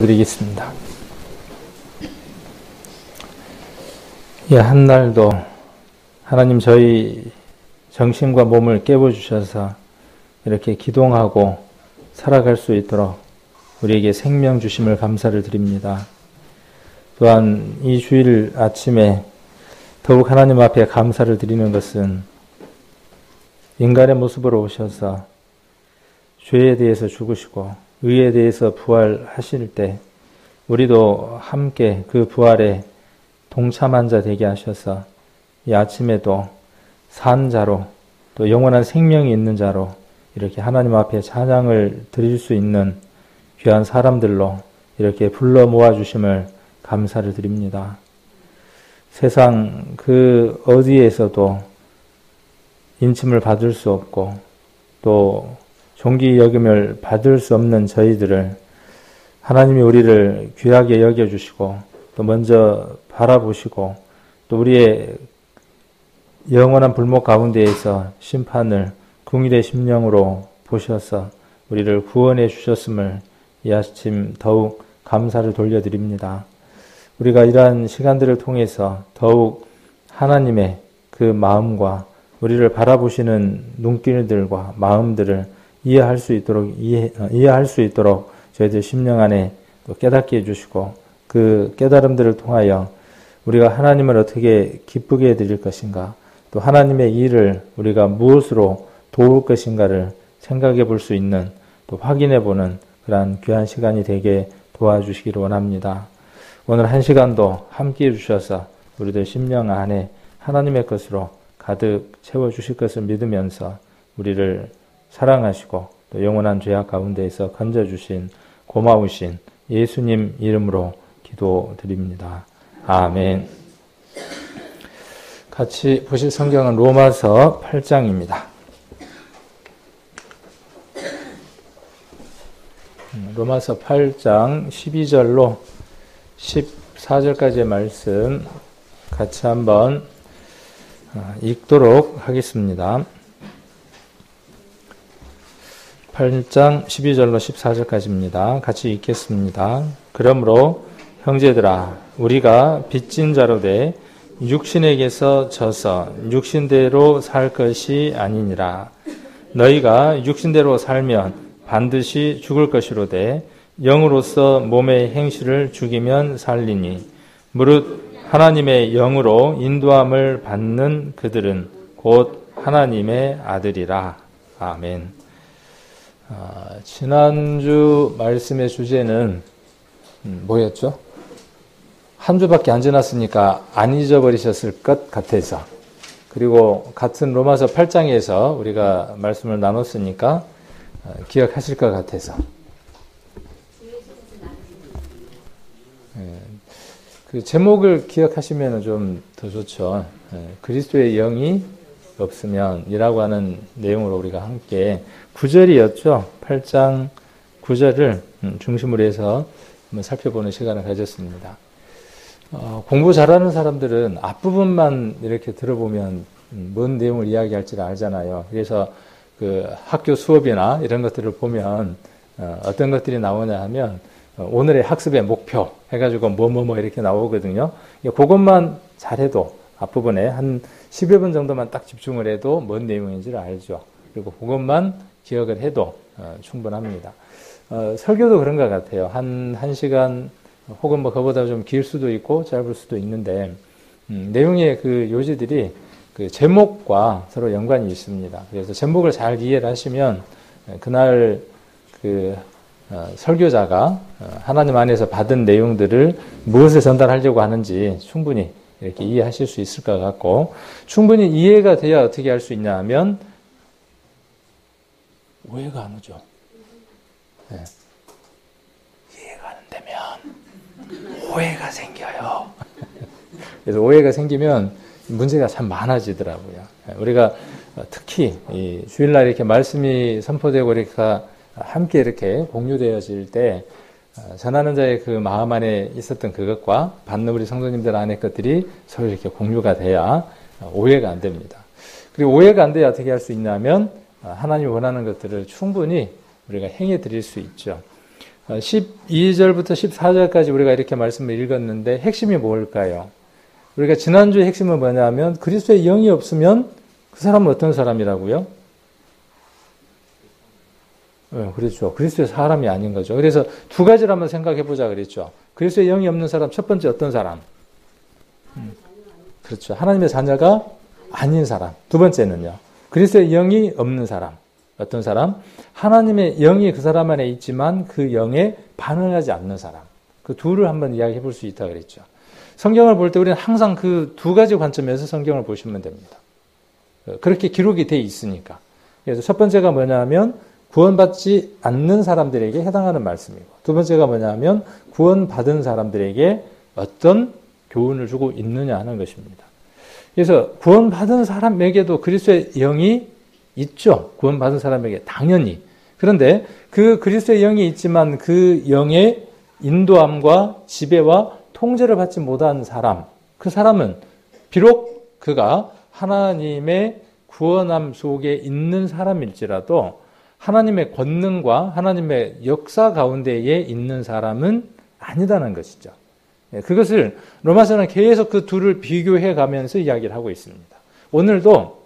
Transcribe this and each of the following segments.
드리겠습니다. 한 날도 하나님 저희 정신과 몸을 깨워주셔서 이렇게 기동하고 살아갈 수 있도록 우리에게 생명 주심을 감사를 드립니다. 또한 이 주일 아침에 더욱 하나님 앞에 감사를 드리는 것은 인간의 모습으로 오셔서 죄에 대해서 죽으시고 의에 대해서 부활하실 때 우리도 함께 그 부활에 동참한 자 되게 하셔서 이 아침에도 산 자로 또 영원한 생명이 있는 자로 이렇게 하나님 앞에 찬양을 드릴 수 있는 귀한 사람들로 이렇게 불러 모아주심을 감사를 드립니다. 세상 그 어디에서도 인침을 받을 수 없고 또 존귀 여김을 받을 수 없는 저희들을 하나님이 우리를 귀하게 여겨주시고 또 먼저 바라보시고 또 우리의 영원한 불목 가운데에서 심판을 궁일의 심령으로 보셔서 우리를 구원해 주셨음을 이 아침 더욱 감사를 돌려드립니다. 우리가 이러한 시간들을 통해서 더욱 하나님의 그 마음과 우리를 바라보시는 눈길들과 마음들을 이해할 수 있도록 저희들 심령 안에 또 깨닫게 해주시고 그 깨달음들을 통하여 우리가 하나님을 어떻게 기쁘게 해드릴 것인가 또 하나님의 일을 우리가 무엇으로 도울 것인가를 생각해 볼 수 있는 또 확인해 보는 그러한 귀한 시간이 되게 도와주시기를 원합니다. 오늘 한 시간도 함께 해주셔서 우리들 심령 안에 하나님의 것으로 가득 채워주실 것을 믿으면서 우리를 사랑하시고 또 영원한 죄악 가운데에서 건져주신 고마우신 예수님 이름으로 기도드립니다. 아멘. 같이 보실 성경은 로마서 8장입니다. 로마서 8장 12절로 14절까지의 말씀 같이 한번 읽도록 하겠습니다. 8장 12절로 14절까지입니다. 같이 읽겠습니다. 그러므로 형제들아 우리가 빚진 자로 돼 육신에게서 져서 육신대로 살 것이 아니니라. 너희가 육신대로 살면 반드시 죽을 것이로되 영으로서 몸의 행실을 죽이면 살리니 무릇 하나님의 영으로 인도함을 받는 그들은 곧 하나님의 아들이라. 아멘. 지난주 말씀의 주제는 뭐였죠? 한 주밖에 안 지났으니까 안 잊어버리셨을 것 같아서, 그리고 같은 로마서 8장에서 우리가 말씀을 나눴으니까 기억하실 것 같아서, 그 제목을 기억하시면 좀 더 좋죠. 그리스도의 영이 없으면 이라고 하는 내용으로 우리가 함께 9절이었죠. 8장 9절을 중심으로 해서 한번 살펴보는 시간을 가졌습니다. 공부 잘하는 사람들은 앞부분만 이렇게 들어보면 뭔 내용을 이야기할지를 알잖아요. 그래서 그 학교 수업이나 이런 것들을 보면 어떤 것들이 나오냐 하면 오늘의 학습의 목표 해가지고 뭐뭐뭐 이렇게 나오거든요. 그것만 잘해도 앞부분에 한 10여 분 정도만 딱 집중을 해도 뭔 내용인지를 알죠. 그리고 그것만 기억을 해도 충분합니다. 설교도 그런 것 같아요. 한 시간 혹은 뭐 그보다 좀 길 수도 있고 짧을 수도 있는데 내용의 그 요지들이 그 제목과 서로 연관이 있습니다. 그래서 제목을 잘 이해를 하시면 그날 그 설교자가 하나님 안에서 받은 내용들을 무엇을 전달하려고 하는지 충분히 이렇게 이해하실 수 있을 것 같고, 충분히 이해가 돼야 어떻게 할 수 있냐 하면 오해가 안 오죠. 네. 이해가 안 되면 오해가 생겨요. 그래서 오해가 생기면 문제가 참 많아지더라고요. 우리가 특히 이 주일날 이렇게 말씀이 선포되고 이렇게 함께 이렇게 공유되어질 때 전하는 자의 그 마음 안에 있었던 그것과 받는 우리 성도님들 안의 것들이 서로 이렇게 공유가 돼야 오해가 안 됩니다. 그리고 오해가 안 돼야 어떻게 할 수 있냐면 하나님이 원하는 것들을 충분히 우리가 행해 드릴 수 있죠. 12절부터 14절까지 우리가 이렇게 말씀을 읽었는데 핵심이 뭘까요? 우리가 지난주의 핵심은 뭐냐면 그리스도의 영이 없으면 그 사람은 어떤 사람이라고요? 그렇죠. 그리스도의 사람이 아닌 거죠. 그래서 두 가지를 한번 생각해 보자 그랬죠. 그리스도의 영이 없는 사람, 첫 번째 어떤 사람? 그렇죠. 하나님의 자녀가 아닌 사람. 두 번째는요. 그리스도의 영이 없는 사람. 어떤 사람? 하나님의 영이 그 사람 안에 있지만 그 영에 반응하지 않는 사람. 그 둘을 한번 이야기해 볼 수 있다 그랬죠. 성경을 볼 때 우리는 항상 그 두 가지 관점에서 성경을 보시면 됩니다. 그렇게 기록이 돼 있으니까. 그래서 첫 번째가 뭐냐면 구원받지 않는 사람들에게 해당하는 말씀이고, 두 번째가 뭐냐면 구원받은 사람들에게 어떤 교훈을 주고 있느냐 하는 것입니다. 그래서 구원받은 사람에게도 그리스도의 영이 있죠. 구원받은 사람에게 당연히. 그런데 그 그리스도의 영이 있지만 그 영의 인도함과 지배와 통제를 받지 못한 사람, 그 사람은 비록 그가 하나님의 구원함 속에 있는 사람일지라도 하나님의 권능과 하나님의 역사 가운데에 있는 사람은 아니다는 것이죠. 그것을 로마서는 계속 그 둘을 비교해 가면서 이야기를 하고 있습니다. 오늘도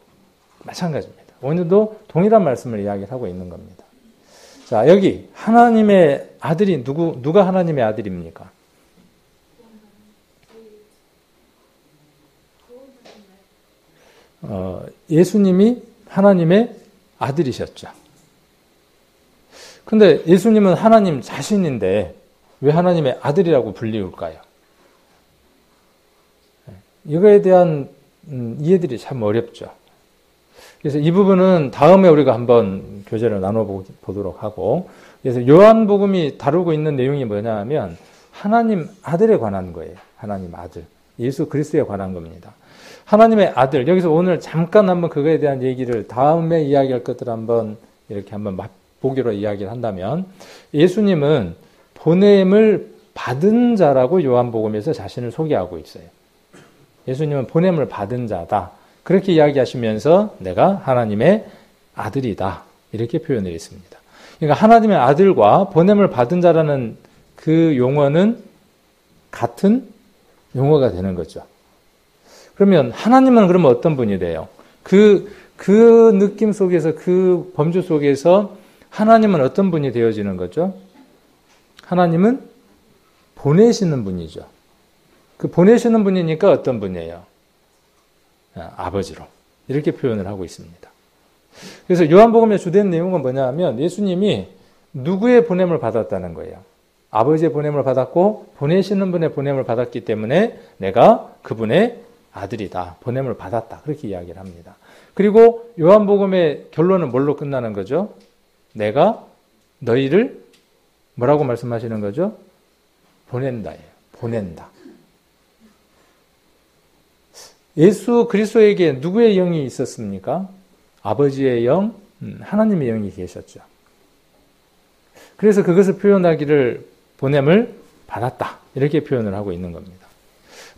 마찬가지입니다. 오늘도 동일한 말씀을 이야기를 하고 있는 겁니다. 자, 여기 하나님의 아들이 누가 하나님의 아들입니까? 예수님이 하나님의 아들이셨죠. 근데 예수님은 하나님 자신인데 왜 하나님의 아들이라고 불리울까요? 이거에 대한 이해들이 참 어렵죠. 그래서 이 부분은 다음에 우리가 한번 교제를 나눠보도록 하고, 그래서 요한복음이 다루고 있는 내용이 뭐냐 하면 하나님 아들에 관한 거예요. 하나님 아들. 예수 그리스도에 관한 겁니다. 하나님의 아들. 여기서 오늘 잠깐 한번 그거에 대한 얘기를 다음에 이야기할 것들 한번 이렇게 한번 맛보기로 이야기를 한다면, 예수님은 보냄을 받은 자라고 요한복음에서 자신을 소개하고 있어요. 예수님은 보냄을 받은 자다. 그렇게 이야기하시면서 내가 하나님의 아들이다. 이렇게 표현을 했습니다. 그러니까 하나님의 아들과 보냄을 받은 자라는 그 용어는 같은 용어가 되는 거죠. 그러면 하나님은 그러면 어떤 분이 돼요? 그 느낌 속에서, 그 범주 속에서 하나님은 어떤 분이 되어지는 거죠? 하나님은 보내시는 분이죠. 그 보내시는 분이니까 어떤 분이에요? 아버지로. 이렇게 표현을 하고 있습니다. 그래서 요한복음의 주된 내용은 뭐냐 하면 예수님이 누구의 보냄을 받았다는 거예요. 아버지의 보냄을 받았고 보내시는 분의 보냄을 받았기 때문에 내가 그분의 아들이다. 보냄을 받았다. 그렇게 이야기를 합니다. 그리고 요한복음의 결론은 뭘로 끝나는 거죠? 내가 너희를 뭐라고 말씀하시는 거죠? 보낸다예요. 보낸다. 예수 그리스도에게 누구의 영이 있었습니까? 아버지의 영, 하나님의 영이 계셨죠. 그래서 그것을 표현하기를 보냄을 받았다. 이렇게 표현을 하고 있는 겁니다.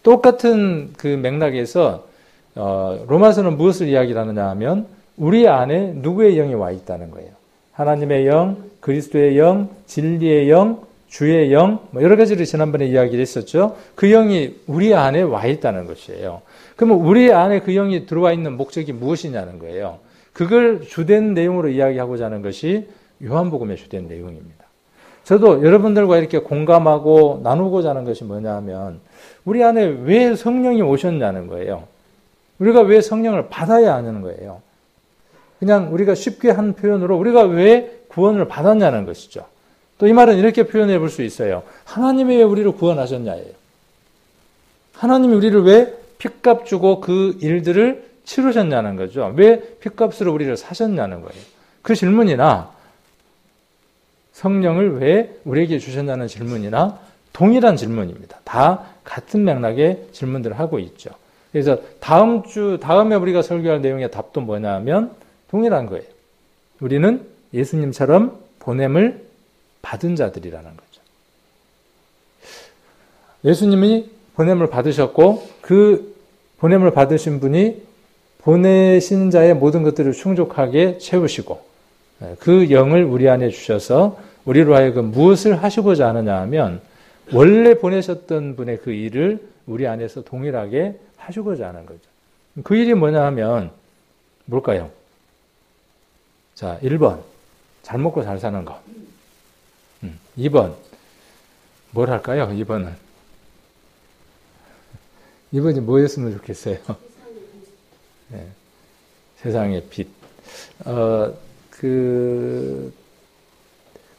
똑같은 그 맥락에서 로마서는 무엇을 이야기를 하느냐 하면 우리 안에 누구의 영이 와 있다는 거예요. 하나님의 영, 그리스도의 영, 진리의 영, 주의 영, 여러 가지를 지난번에 이야기를 했었죠. 그 영이 우리 안에 와 있다는 것이에요. 그러면 우리 안에 그 영이 들어와 있는 목적이 무엇이냐는 거예요. 그걸 주된 내용으로 이야기하고자 하는 것이 요한복음의 주된 내용입니다. 저도 여러분들과 이렇게 공감하고 나누고자 하는 것이 뭐냐 하면 우리 안에 왜 성령이 오셨냐는 거예요. 우리가 왜 성령을 받아야 하는 거예요. 그냥 우리가 쉽게 한 표현으로 우리가 왜 구원을 받았냐는 것이죠. 또 이 말은 이렇게 표현해 볼 수 있어요. 하나님이 왜 우리를 구원하셨냐예요. 하나님이 우리를 왜 핏값 주고 그 일들을 치르셨냐는 거죠. 왜 핏값으로 우리를 사셨냐는 거예요. 그 질문이나 성령을 왜 우리에게 주셨냐는 질문이나 동일한 질문입니다. 다 같은 맥락의 질문들을 하고 있죠. 그래서 다음에 우리가 설교할 내용의 답도 뭐냐 하면 동일한 거예요. 우리는 예수님처럼 보냄을 받은 자들이라는 거죠. 예수님이 보냄을 받으셨고 그 보냄을 받으신 분이 보내신 자의 모든 것들을 충족하게 채우시고 그 영을 우리 안에 주셔서 우리로 하여금 무엇을 하시고자 하느냐 하면 원래 보내셨던 분의 그 일을 우리 안에서 동일하게 하시고자 하는 거죠. 그 일이 뭐냐 하면 뭘까요? 자, 1번 잘 먹고 잘 사는 거. 2번 뭘 할까요? 2번이 뭐였으면 좋겠어요? 네, 세상의 빛.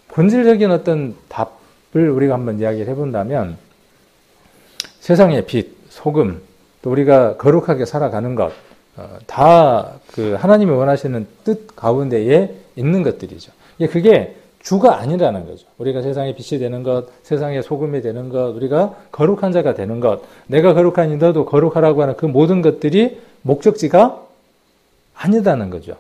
본질적인 어떤 답을 우리가 한번 이야기를 해본다면 세상의 빛, 소금, 또 우리가 거룩하게 살아가는 것, 다 그 하나님이 원하시는 뜻 가운데에 있는 것들이죠. 그게 주가 아니라는 거죠. 우리가 세상의 빛이 되는 것, 세상의 소금이 되는 것, 우리가 거룩한 자가 되는 것, 내가 거룩하니 너도 거룩하라고 하는 그 모든 것들이 목적지가 아니다는 거죠.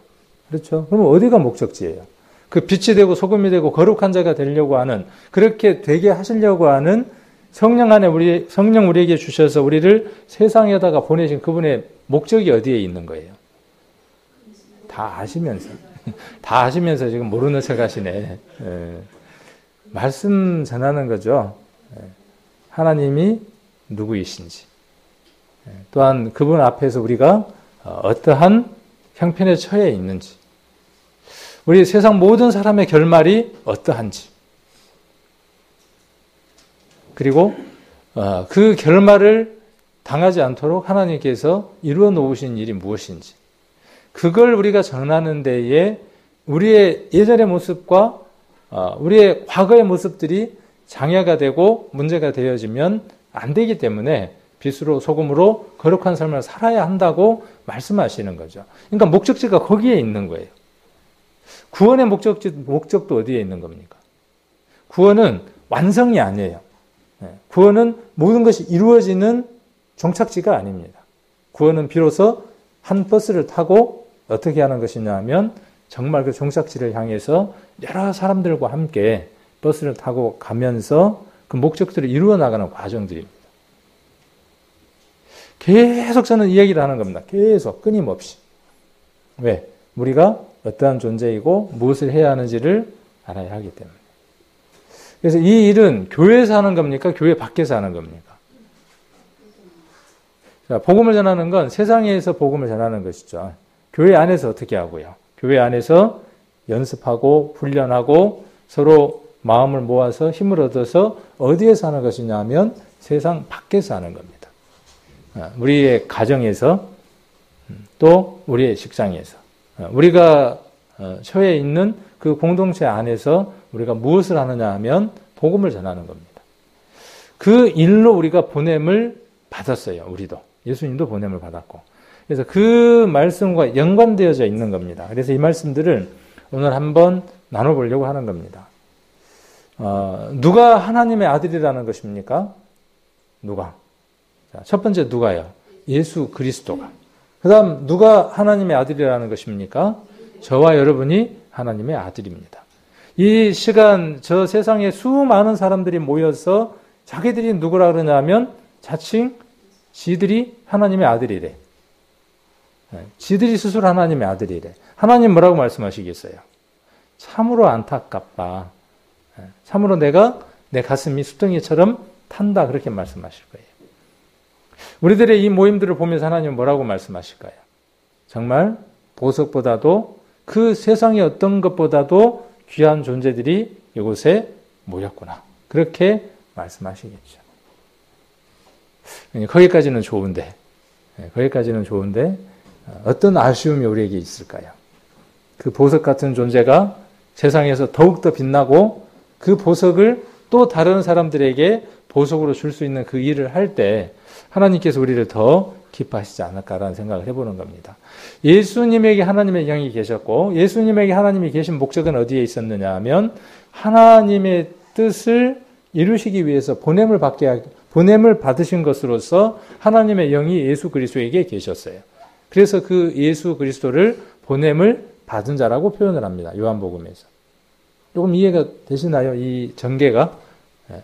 그렇죠? 그럼 어디가 목적지예요? 그 빛이 되고 소금이 되고 거룩한 자가 되려고 하는, 그렇게 되게 하시려고 하는 성령 안에 성령 우리에게 주셔서 우리를 세상에다가 보내신 그분의 목적이 어디에 있는 거예요? 다 아시면서 지금 모르는 척 하시네. 말씀 전하는 거죠. 하나님이 누구이신지. 또한 그분 앞에서 우리가 어떠한 형편에 처해 있는지. 우리 세상 모든 사람의 결말이 어떠한지. 그리고 그 결말을 당하지 않도록 하나님께서 이루어 놓으신 일이 무엇인지. 그걸 우리가 전하는 데에 우리의 예전의 모습과 우리의 과거의 모습들이 장애가 되고 문제가 되어지면 안 되기 때문에 빛으로 소금으로 거룩한 삶을 살아야 한다고 말씀하시는 거죠. 그러니까 목적지가 거기에 있는 거예요. 구원의 목적도 어디에 있는 겁니까? 구원은 완성이 아니에요. 구원은 모든 것이 이루어지는 종착지가 아닙니다. 구원은 비로소 한 버스를 타고 어떻게 하는 것이냐 하면 정말 그 종착지를 향해서 여러 사람들과 함께 버스를 타고 가면서 그 목적들을 이루어 나가는 과정들입니다. 계속 저는 이 얘기를 하는 겁니다. 계속 끊임없이. 왜? 우리가 어떠한 존재이고 무엇을 해야 하는지를 알아야 하기 때문에. 그래서 이 일은 교회에서 하는 겁니까? 교회 밖에서 하는 겁니까? 자, 복음을 전하는 건 세상에서 복음을 전하는 것이죠. 교회 안에서 어떻게 하고요? 교회 안에서 연습하고 훈련하고 서로 마음을 모아서 힘을 얻어서 어디에서 하는 것이냐 하면 세상 밖에서 하는 겁니다. 우리의 가정에서 또 우리의 직장에서 우리가 처해 있는 그 공동체 안에서 우리가 무엇을 하느냐 하면 복음을 전하는 겁니다. 그 일로 우리가 보냄을 받았어요. 우리도. 예수님도 보냄을 받았고. 그래서 그 말씀과 연관되어져 있는 겁니다. 그래서 이 말씀들을 오늘 한번 나눠보려고 하는 겁니다. 누가 하나님의 아들이라는 것입니까? 누가? 자, 첫 번째 누가요? 예수 그리스도가. 그 다음 누가 하나님의 아들이라는 것입니까? 저와 여러분이 하나님의 아들입니다. 이 시간 저 세상에 수많은 사람들이 모여서 자기들이 누구라 그러냐면 자칭 지들이 하나님의 아들이래. 지들이 스스로 하나님의 아들이래. 하나님 뭐라고 말씀하시겠어요? 참으로 안타깝다. 참으로 내가 내 가슴이 수덩이처럼 탄다. 그렇게 말씀하실 거예요. 우리들의 이 모임들을 보면서 하나님은 뭐라고 말씀하실까요? 정말 보석보다도 그 세상의 어떤 것보다도 귀한 존재들이 이곳에 모였구나. 그렇게 말씀하시겠죠. 거기까지는 좋은데 어떤 아쉬움이 우리에게 있을까요? 그 보석 같은 존재가 세상에서 더욱더 빛나고 그 보석을 또 다른 사람들에게 보석으로 줄 수 있는 그 일을 할 때 하나님께서 우리를 더 기뻐하시지 않을까라는 생각을 해보는 겁니다. 예수님에게 하나님의 영이 계셨고 예수님에게 하나님이 계신 목적은 어디에 있었느냐 하면 하나님의 뜻을 이루시기 위해서 보냄을 받으신 것으로서 하나님의 영이 예수 그리스도에게 계셨어요. 그래서 그 예수 그리스도를 보냄을 받은 자라고 표현을 합니다. 요한복음에서. 조금 이해가 되시나요? 이 전개가.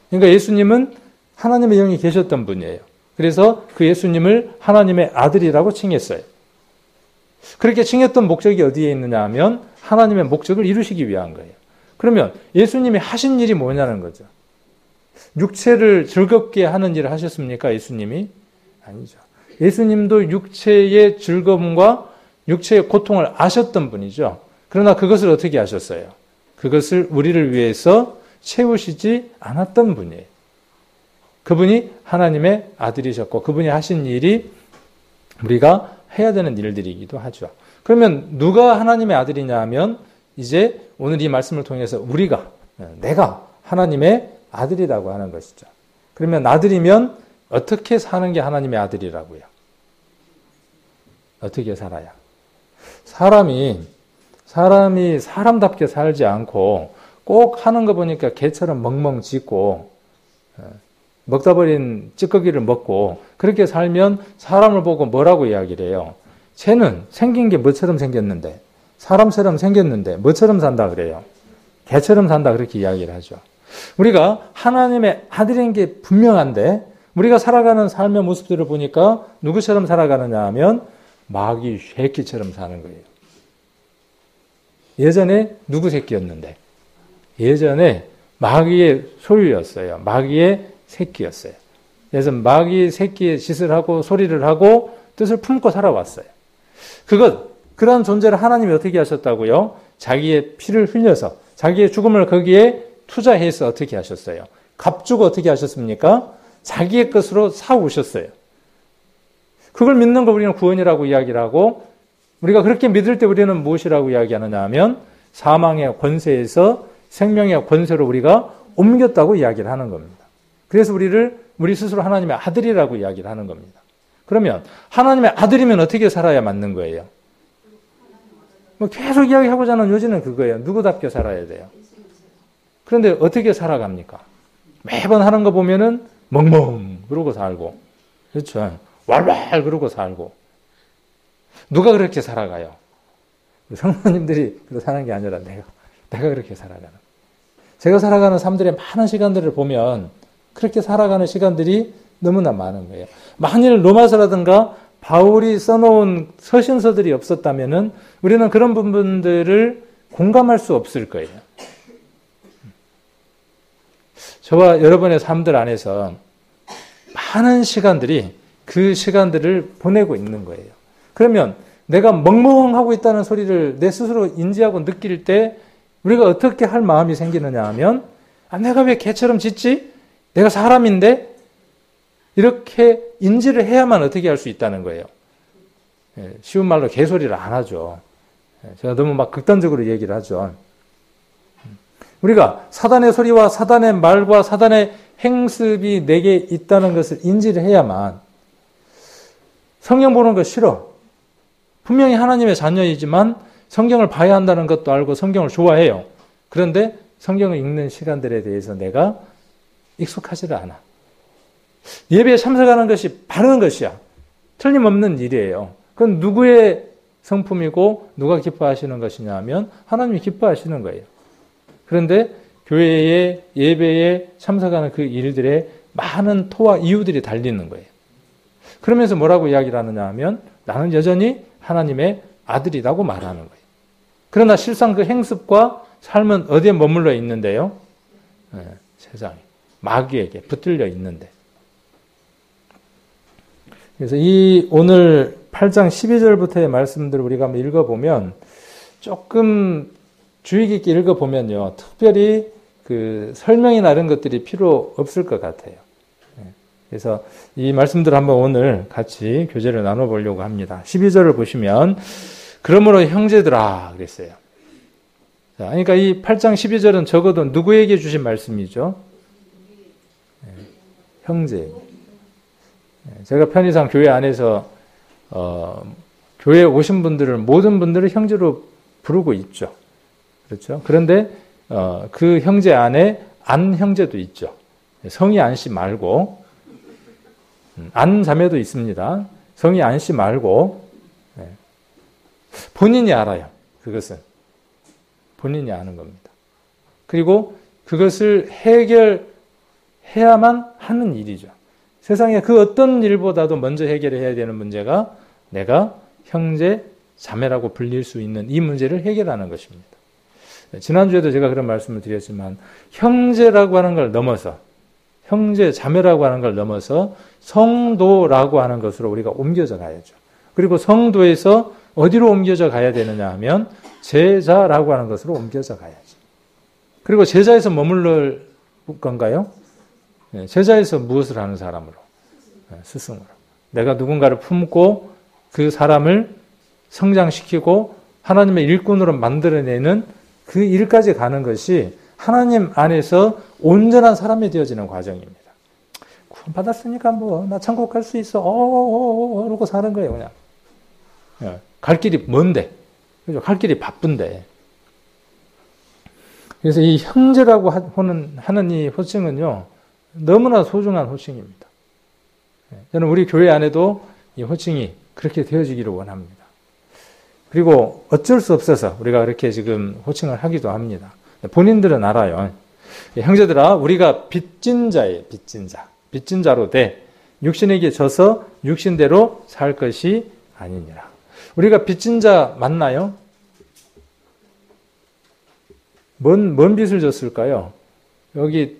그러니까 예수님은 하나님의 영이 계셨던 분이에요. 그래서 그 예수님을 하나님의 아들이라고 칭했어요. 그렇게 칭했던 목적이 어디에 있느냐 하면 하나님의 목적을 이루시기 위한 거예요. 그러면 예수님이 하신 일이 뭐냐는 거죠. 육체를 즐겁게 하는 일을 하셨습니까? 예수님이? 아니죠. 예수님도 육체의 즐거움과 육체의 고통을 아셨던 분이죠. 그러나 그것을 어떻게 하셨어요? 그것을 우리를 위해서 채우시지 않았던 분이에요. 그분이 하나님의 아들이셨고 그분이 하신 일이 우리가 해야 되는 일들이기도 하죠. 그러면 누가 하나님의 아들이냐 하면 이제 오늘 이 말씀을 통해서 우리가, 내가 하나님의 아들이라고 하는 것이죠. 그러면 아들이면 어떻게 사는 게 하나님의 아들이라고요? 어떻게 살아야? 사람이 사람답게 살지 않고 꼭 하는 거 보니까 개처럼 멍멍 짖고 먹다 버린 찌꺼기를 먹고 그렇게 살면 사람을 보고 뭐라고 이야기를 해요? 쟤는 생긴 게 뭐처럼 생겼는데 사람처럼 생겼는데 뭐처럼 산다 그래요? 개처럼 산다 그렇게 이야기를 하죠. 우리가 하나님의 아들인 게 분명한데 우리가 살아가는 삶의 모습들을 보니까 누구처럼 살아가느냐 하면 마귀 새끼처럼 사는 거예요. 예전에 누구 새끼였는데? 예전에 마귀의 소유였어요. 마귀의 새끼였어요. 그래서 마귀 새끼의 짓을 하고 소리를 하고 뜻을 품고 살아왔어요. 그런 존재를 하나님이 어떻게 하셨다고요? 자기의 피를 흘려서 자기의 죽음을 거기에 투자해서 어떻게 하셨어요? 값주고 어떻게 하셨습니까? 자기의 것으로 사오셨어요. 그걸 믿는 걸 우리는 구원이라고 이야기를 하고 우리가 그렇게 믿을 때 우리는 무엇이라고 이야기하느냐 하면 사망의 권세에서 생명의 권세로 우리가 옮겼다고 이야기를 하는 겁니다. 그래서 우리 스스로 하나님의 아들이라고 이야기를 하는 겁니다. 그러면 하나님의 아들이면 어떻게 살아야 맞는 거예요? 계속 이야기하고자 하는 요지는 그거예요. 누구답게 살아야 돼요. 그런데 어떻게 살아갑니까? 매번 하는 거 보면은 멍멍 그러고 살고 그렇죠. 왈왈 그러고 살고 누가 그렇게 살아가요? 성도님들이 그렇게 사는 게 아니라 내가 그렇게 살아가는 제가 살아가는 삶들의 많은 시간들을 보면 그렇게 살아가는 시간들이 너무나 많은 거예요. 만일 로마서라든가 바울이 써놓은 서신서들이 없었다면은 우리는 그런 부분들을 공감할 수 없을 거예요. 저와 여러분의 삶들 안에서 많은 시간들이 그 시간들을 보내고 있는 거예요. 그러면 내가 멍멍하고 있다는 소리를 내 스스로 인지하고 느낄 때 우리가 어떻게 할 마음이 생기느냐 하면 내가 왜 개처럼 짖지? 내가 사람인데? 이렇게 인지를 해야만 어떻게 할 수 있다는 거예요. 쉬운 말로 개소리를 안 하죠. 제가 너무 막 극단적으로 얘기를 하죠. 우리가 사단의 소리와 사단의 말과 사단의 행습이 내게 있다는 것을 인지를 해야만 성경 보는 거 싫어. 분명히 하나님의 자녀이지만 성경을 봐야 한다는 것도 알고 성경을 좋아해요. 그런데 성경을 읽는 시간들에 대해서 내가 익숙하지를 않아. 예배에 참석하는 것이 바른 것이야. 틀림없는 일이에요. 그건 누구의 성품이고 누가 기뻐하시는 것이냐 하면 하나님이 기뻐하시는 거예요. 그런데 교회에 예배에 참석하는 그 일들에 많은 토와 이유들이 달리는 거예요. 그러면서 뭐라고 이야기를 하느냐 하면 나는 여전히 하나님의 아들이라고 말하는 거예요. 그러나 실상 그 행습과 삶은 어디에 머물러 있는데요? 세상에 마귀에게 붙들려 있는데. 그래서 이 오늘 8장 12절부터의 말씀들을 우리가 한번 읽어보면 조금 주의 깊게 읽어보면요. 특별히 그 설명이나 이런 것들이 필요 없을 것 같아요. 그래서 이 말씀들을 한번 오늘 같이 교제를 나눠보려고 합니다. 12절을 보시면 그러므로 형제들아 그랬어요. 자, 그러니까 이 8장 12절은 적어도 누구에게 주신 말씀이죠? 형제에게. 제가 편의상 교회 안에서 교회에 오신 분들을 모든 분들을 형제로 부르고 있죠. 그렇죠? 그런데 그 형제 안에 안 형제도 있죠. 성이 안 씨 말고 안 자매도 있습니다. 성이 안 씨 말고 본인이 알아요. 그것은 본인이 아는 겁니다. 그리고 그것을 해결해야만 하는 일이죠. 세상에 그 어떤 일보다도 먼저 해결해야 되는 문제가 내가 형제, 자매라고 불릴 수 있는 이 문제를 해결하는 것입니다. 지난주에도 제가 그런 말씀을 드렸지만 형제라고 하는 걸 넘어서 형제, 자매라고 하는 걸 넘어서 성도라고 하는 것으로 우리가 옮겨져 가야죠. 그리고 성도에서 어디로 옮겨져 가야 되느냐 하면 제자라고 하는 것으로 옮겨져 가야지. 그리고 제자에서 머물러 건가요? 제자에서 무엇을 하는 사람으로? 스승으로. 내가 누군가를 품고 그 사람을 성장시키고 하나님의 일꾼으로 만들어내는 그 일까지 가는 것이 하나님 안에서 온전한 사람이 되어지는 과정입니다. 구원 받았으니까 뭐 나 천국 갈 수 있어. 그러고 사는 거예요, 그냥. 갈 길이 먼데, 그죠? 갈 길이 바쁜데. 그래서 이 형제라고 하는 이 호칭은요, 너무나 소중한 호칭입니다. 저는 우리 교회 안에도 이 호칭이 그렇게 되어지기를 원합니다. 그리고 어쩔 수 없어서 우리가 그렇게 지금 호칭을 하기도 합니다. 본인들은 알아요. 형제들아, 우리가 빚진 자예요, 빚진 자. 빚진 자로 돼 육신에게 져서 육신대로 살 것이 아니니라. 우리가 빚진 자 맞나요? 뭔 빚을 졌을까요? 여기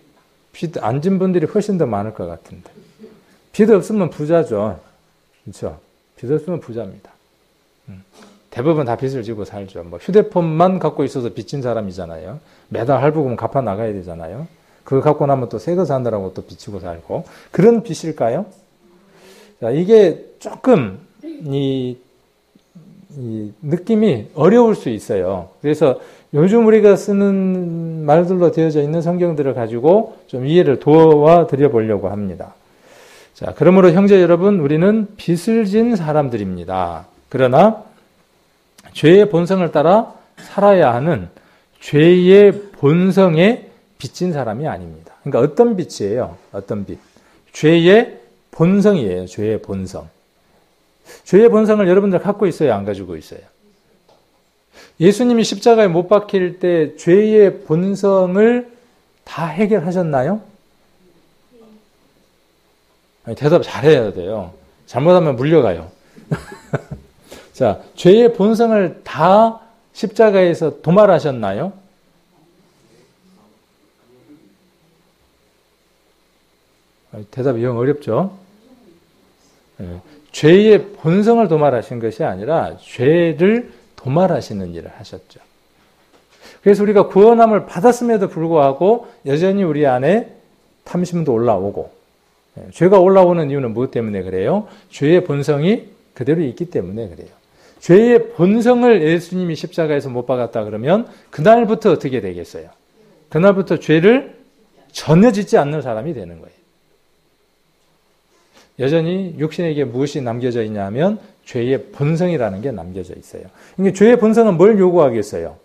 빚 안 진 분들이 훨씬 더 많을 것 같은데. 빚 없으면 부자죠. 그렇죠? 빚 없으면 부자입니다. 대부분 다 빚을 지고 살죠. 뭐 휴대폰만 갖고 있어서 빚진 사람이잖아요. 매달 할부금 갚아 나가야 되잖아요. 그거 갖고 나면 또 새 거 사느라고 또 빚지고 살고. 그런 빚일까요? 자, 이게 조금 이 느낌이 어려울 수 있어요. 그래서 요즘 우리가 쓰는 말들로 되어져 있는 성경들을 가지고 좀 이해를 도와드려 보려고 합니다. 자, 그러므로 형제 여러분, 우리는 빚을 진 사람들입니다. 그러나 죄의 본성을 따라 살아야 하는 죄의 본성에 빚진 사람이 아닙니다. 그러니까 어떤 빚이에요? 어떤 빚? 죄의 본성이에요. 죄의 본성. 죄의 본성을 여러분들 갖고 있어요? 안 가지고 있어요? 예수님이 십자가에 못 박힐 때 죄의 본성을 다 해결하셨나요? 아니, 대답 잘해야 돼요. 잘못하면 물려가요. 자, 죄의 본성을 다 십자가에서 도말하셨나요? 대답이 영 어렵죠? 죄의 본성을 도말하신 것이 아니라 죄를 도말하시는 일을 하셨죠. 그래서 우리가 구원함을 받았음에도 불구하고 여전히 우리 안에 탐심도 올라오고, 죄가 올라오는 이유는 무엇 때문에 그래요? 죄의 본성이 그대로 있기 때문에 그래요. 죄의 본성을 예수님이 십자가에서 못 박았다 그러면 그날부터 어떻게 되겠어요? 그날부터 죄를 전혀 짓지 않는 사람이 되는 거예요. 여전히 육신에게 무엇이 남겨져 있냐면 죄의 본성이라는 게 남겨져 있어요. 이게 죄의 본성은 뭘 요구하겠어요?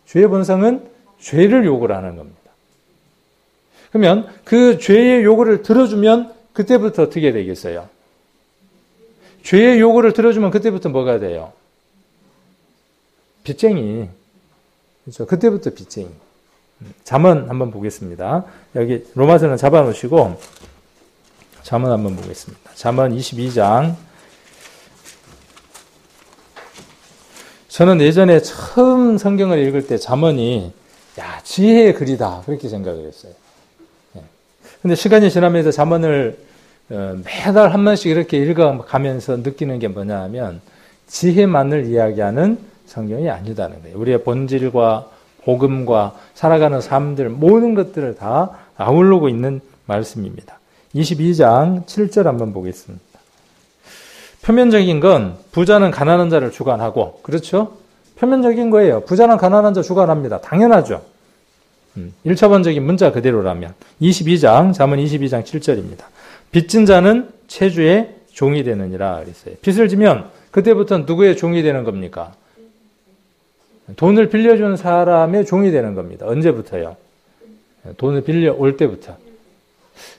죄의 본성은 죄를 요구를 하는 겁니다. 그러면 그 죄의 요구를 들어주면 그때부터 어떻게 되겠어요? 죄의 요구를 들어주면 그때부터 뭐가 돼요? 빚쟁이. 그렇죠? 그때부터 빚쟁이. 잠언 한번 보겠습니다. 여기 로마서는 잡아놓으시고 잠언 한번 보겠습니다. 잠언 22장. 저는 예전에 처음 성경을 읽을 때 잠언이 지혜의 글이다 그렇게 생각을 했어요. 근데 시간이 지나면서 잠언을 매달 한 번씩 이렇게 읽어가면서 느끼는 게 뭐냐 하면 지혜만을 이야기하는 성경이 아니다는 거예요. 우리의 본질과 복음과 살아가는 삶들 모든 것들을 다 아우르고 있는 말씀입니다. 22장 7절 한번 보겠습니다. 표면적인 건 부자는 가난한 자를 주관하고, 그렇죠? 표면적인 거예요. 부자는 가난한 자 주관합니다. 당연하죠. 1차원적인 문자 그대로라면. 22장, 잠언 22장 7절입니다. 빚진 자는 채주의 종이 되느니라 그랬어요. 빚을 지면 그때부터는 누구의 종이 되는 겁니까? 돈을 빌려준 사람의 종이 되는 겁니다. 언제부터요? 돈을 빌려올 때부터.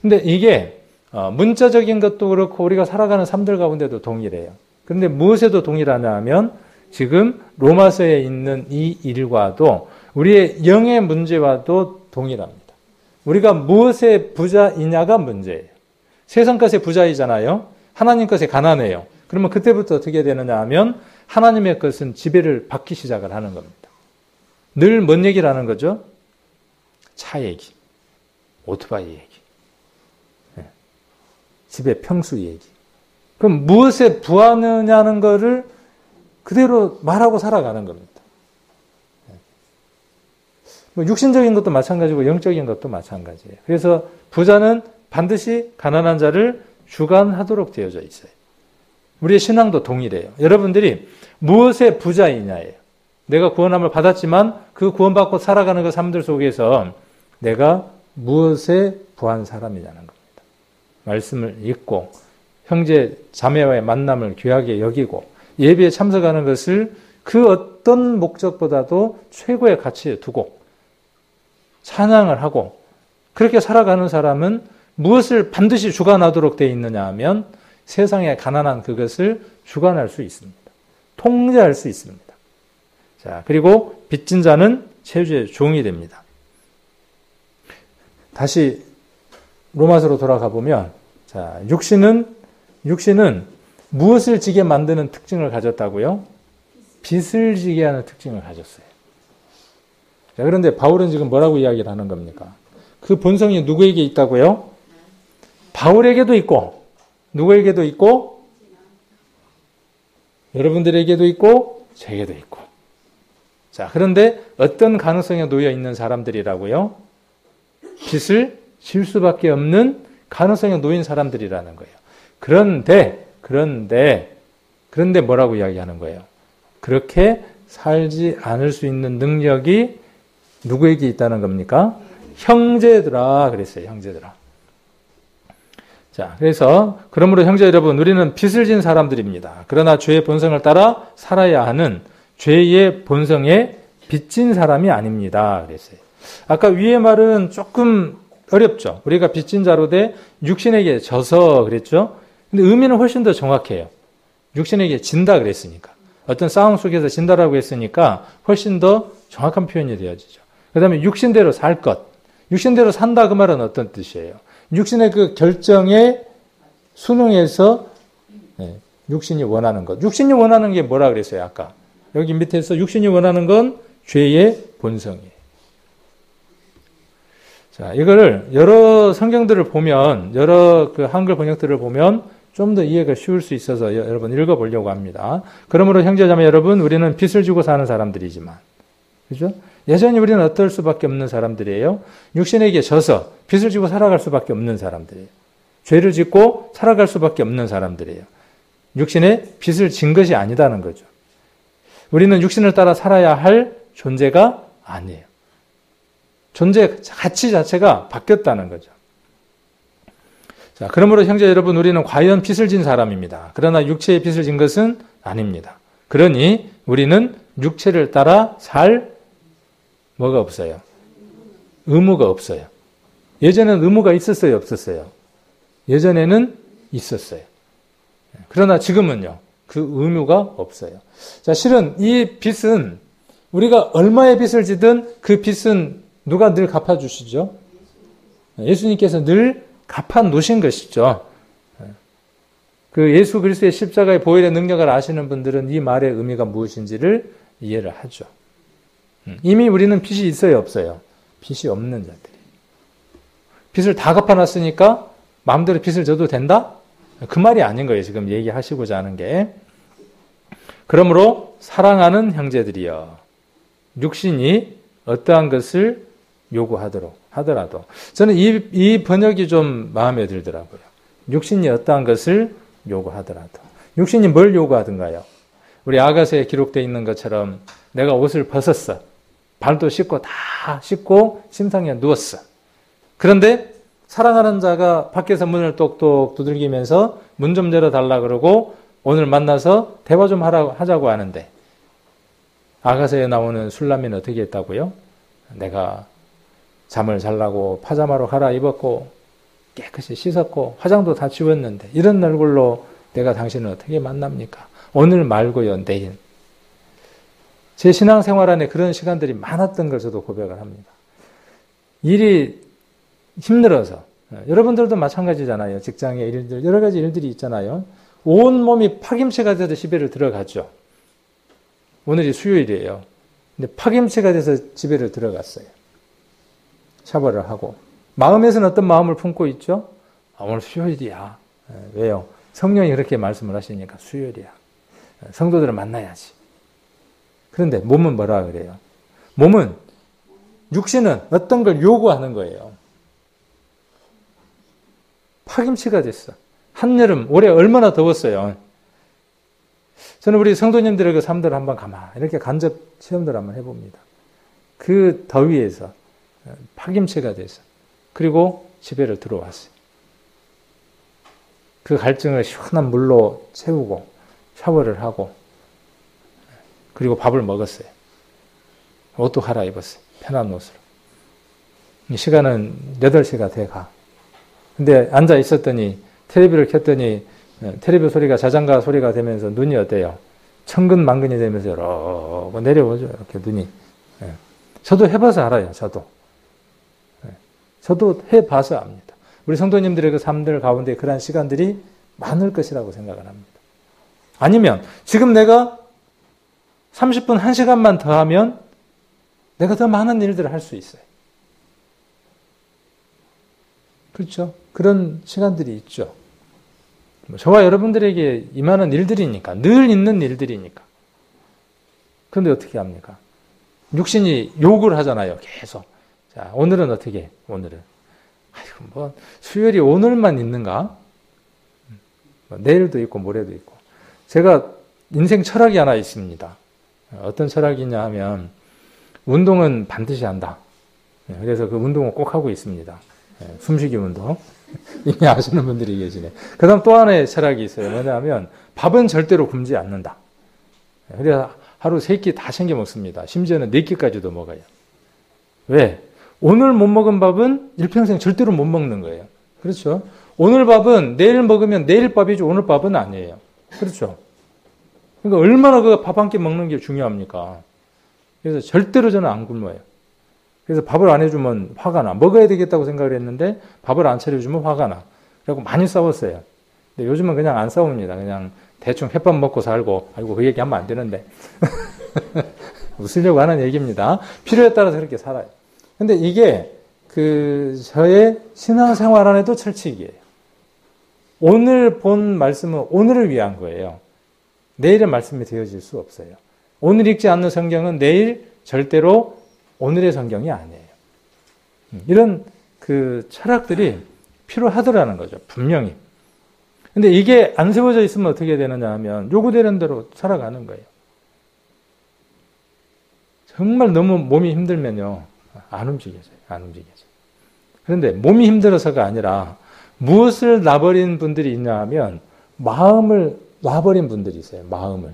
근데 이게 문자적인 것도 그렇고 우리가 살아가는 삶들 가운데도 동일해요. 그런데 무엇에도 동일하냐 하면 지금 로마서에 있는 이 일과도 우리의 영의 문제와도 동일합니다. 우리가 무엇의 부자이냐가 문제예요. 세상 것의 부자이잖아요. 하나님 것에 가난해요. 그러면 그때부터 어떻게 되느냐 하면 하나님의 것은 지배를 받기 시작을 하는 겁니다. 늘 뭔 얘기를 하는 거죠? 차 얘기, 오토바이 얘기, 집의 평수 얘기. 그럼 무엇에 부하느냐는 거를 그대로 말하고 살아가는 겁니다. 뭐 육신적인 것도 마찬가지고 영적인 것도 마찬가지예요. 그래서 부자는 반드시 가난한 자를 주관하도록 되어져 있어요. 우리의 신앙도 동일해요. 여러분들이 무엇의 부자이냐예요. 내가 구원함을 받았지만 그 구원받고 살아가는 그 삶들 속에서 내가 무엇에 부한 사람이냐는 겁니다. 말씀을 읽고 형제 자매와의 만남을 귀하게 여기고 예배에 참석하는 것을 그 어떤 목적보다도 최고의 가치에 두고 찬양을 하고 그렇게 살아가는 사람은 무엇을 반드시 주관하도록 되어 있느냐 하면 세상의 가난한 그것을 주관할 수 있습니다. 통제할 수 있습니다. 자, 그리고 빚진 자는 체주의 종이 됩니다. 다시 로마서로 돌아가 보면, 자, 육신은 무엇을 지게 만드는 특징을 가졌다고요? 빚을 지게 하는 특징을 가졌어요. 자, 그런데 바울은 지금 뭐라고 이야기를 하는 겁니까? 그 본성이 누구에게 있다고요? 바울에게도 있고, 누구에게도 있고, 여러분들에게도 있고, 제게도 있고. 자, 그런데 어떤 가능성에 놓여 있는 사람들이라고요? 빚을 질 수밖에 없는 가능성에 놓인 사람들이라는 거예요. 그런데 뭐라고 이야기하는 거예요? 그렇게 살지 않을 수 있는 능력이 누구에게 있다는 겁니까? 형제들아, 그랬어요. 형제들아. 자, 그래서 그러므로 형제 여러분, 우리는 빚을 진 사람들입니다. 그러나 죄의 본성을 따라 살아야 하는 죄의 본성에 빚진 사람이 아닙니다. 그랬어요. 아까 위의 말은 조금 어렵죠. 우리가 빚진 자로 돼 육신에게 져서 그랬죠. 근데 의미는 훨씬 더 정확해요. 육신에게 진다 그랬으니까. 어떤 싸움 속에서 진다라고 했으니까 훨씬 더 정확한 표현이 되어지죠. 그 다음에 육신대로 살 것. 육신대로 산다 그 말은 어떤 뜻이에요? 육신의 그 결정에 순응해서 육신이 원하는 것. 육신이 원하는 게 뭐라 그랬어요, 아까? 여기 밑에서 육신이 원하는 건 죄의 본성이에요. 자, 이거를 여러 성경들을 보면, 여러 그 한글 번역들을 보면 좀 더 이해가 쉬울 수 있어서 여러분 읽어보려고 합니다. 그러므로 형제자매 여러분, 우리는 빚을 지고 사는 사람들이지만, 그죠? 여전히 우리는 어떨 수밖에 없는 사람들이에요. 육신에게 져서 빚을 지고 살아갈 수밖에 없는 사람들이에요. 죄를 짓고 살아갈 수밖에 없는 사람들이에요. 육신에 빚을 진 것이 아니다는 거죠. 우리는 육신을 따라 살아야 할 존재가 아니에요. 존재 가치 자체가 바뀌었다는 거죠. 자, 그러므로 형제 여러분, 우리는 과연 빚을 진 사람입니다. 그러나 육체에 빚을 진 것은 아닙니다. 그러니 우리는 육체를 따라 살 뭐가 없어요? 의무가 없어요. 예전에는 의무가 있었어요, 없었어요? 예전에는 있었어요. 그러나 지금은요, 그 의무가 없어요. 자, 실은 이 빚은 우리가 얼마의 빚을 지든 그 빚은 누가 늘 갚아주시죠? 예수님께서 늘 갚아놓으신 것이죠. 그 예수 그리스도의 십자가의 보혈의 능력을 아시는 분들은 이 말의 의미가 무엇인지를 이해를 하죠. 이미 우리는 빚이 있어요, 없어요? 빚이 없는 자들이. 빚을 다 갚아놨으니까 마음대로 빚을 져도 된다? 그 말이 아닌 거예요, 지금 얘기하시고자 하는 게. 그러므로 사랑하는 형제들이여, 육신이 어떠한 것을 요구하도록 하더라도, 저는 이 번역이 좀 마음에 들더라고요. 육신이 어떠한 것을 요구하더라도. 육신이 뭘 요구하던가요? 우리 아가서에 기록되어 있는 것처럼 내가 옷을 벗었어. 발도 씻고 다 씻고 침상에 누웠어. 그런데 사랑하는 자가 밖에서 문을 똑똑 두들기면서 문 좀 열어달라 그러고 오늘 만나서 대화 좀 하자고 하는데, 아가서에 나오는 술람이는 어떻게 했다고요? 내가 잠을 자려고 파자마로 갈아입었고 깨끗이 씻었고 화장도 다 지웠는데 이런 얼굴로 내가 당신을 어떻게 만납니까? 오늘 말고요, 내일. 제 신앙생활 안에 그런 시간들이 많았던 걸 저도 고백을 합니다. 일이 힘들어서, 여러분들도 마찬가지잖아요. 직장의 일들, 여러 가지 일들이 있잖아요. 온몸이 파김치가 되듯이 집에를 들어가죠. 오늘이 수요일이에요. 근데 파김치가 돼서 집에를 들어갔어요. 샤워를 하고. 마음에서는 어떤 마음을 품고 있죠? 오늘 수요일이야. 왜요? 성령이 그렇게 말씀을 하시니까 수요일이야. 성도들을 만나야지. 그런데 몸은 뭐라 그래요? 몸은, 육신은 어떤 걸 요구하는 거예요. 파김치가 됐어. 한여름, 올해 얼마나 더웠어요. 저는 우리 성도님들의 그 삶들을 한번 이렇게 간접 체험들 한번 해봅니다. 그 더위에서 파김치가 돼서, 그리고 집에를 들어왔어요. 그 갈증을 시원한 물로 채우고, 샤워를 하고, 그리고 밥을 먹었어요. 옷도 갈아입었어요. 편한 옷으로. 시간은 8시가 돼가. 근데 앉아 있었더니, 텔레비를 켰더니, 텔레비 소리가 자장가 소리가 되면서 눈이 어때요? 천근만근이 되면서 이렇게 내려오죠. 이렇게 눈이. 저도 해봐서 알아요. 저도 해봐서 압니다. 우리 성도님들의 그 삶들 가운데 그러한 시간들이 많을 것이라고 생각을 합니다. 아니면 지금 내가 30분, 1시간만 더 하면 내가 더 많은 일들을 할 수 있어요. 그렇죠? 그런 시간들이 있죠. 저와 여러분들에게 임하는 일들이니까, 늘 있는 일들이니까. 그런데 어떻게 합니까? 육신이 욕을 하잖아요, 계속. 자, 오늘은 어떻게? 오늘은. 아이고, 수요일이 오늘만 있는가? 내일도 있고, 모레도 있고. 제가 인생 철학이 하나 있습니다. 어떤 철학이냐 하면, 운동은 반드시 한다. 그래서 그 운동은 꼭 하고 있습니다. 숨쉬기 운동. 이미 아시는 분들이 계시네. 그 다음 또 하나의 철학이 있어요. 뭐냐면, 밥은 절대로 굶지 않는다. 그래서 하루 3끼 다 챙겨 먹습니다. 심지어는 4끼까지도 먹어요. 왜? 오늘 못 먹은 밥은 일평생 절대로 못 먹는 거예요. 그렇죠? 오늘 밥은 내일 먹으면 내일 밥이지 오늘 밥은 아니에요. 그렇죠? 그러니까 얼마나 그 밥 한 끼 먹는 게 중요합니까? 그래서 절대로 저는 안 굶어요. 그래서 밥을 안 해주면 화가 나. 먹어야 되겠다고 생각을 했는데 밥을 안 차려주면 화가 나. 그래서 많이 싸웠어요. 근데 요즘은 그냥 안 싸웁니다. 그냥 대충 햇밥 먹고 살고, 아이고 그 얘기하면 안 되는데. 웃으려고 하는 얘기입니다. 필요에 따라서 그렇게 살아요. 근데 이게 저의 신앙생활 안에도 철칙이에요. 오늘 본 말씀은 오늘을 위한 거예요. 내일의 말씀이 되어질 수 없어요. 오늘 읽지 않는 성경은 내일 절대로 오늘의 성경이 아니에요. 이런 철학들이 필요하더라는 거죠. 분명히. 근데 이게 안 세워져 있으면 어떻게 되느냐 하면 요구되는 대로 살아가는 거예요. 정말 너무 몸이 힘들면요. 안 움직여져요. 그런데 몸이 힘들어서가 아니라 무엇을 놔버린 분들이 있냐 하면 마음을 놔버린 분들이 있어요. 마음을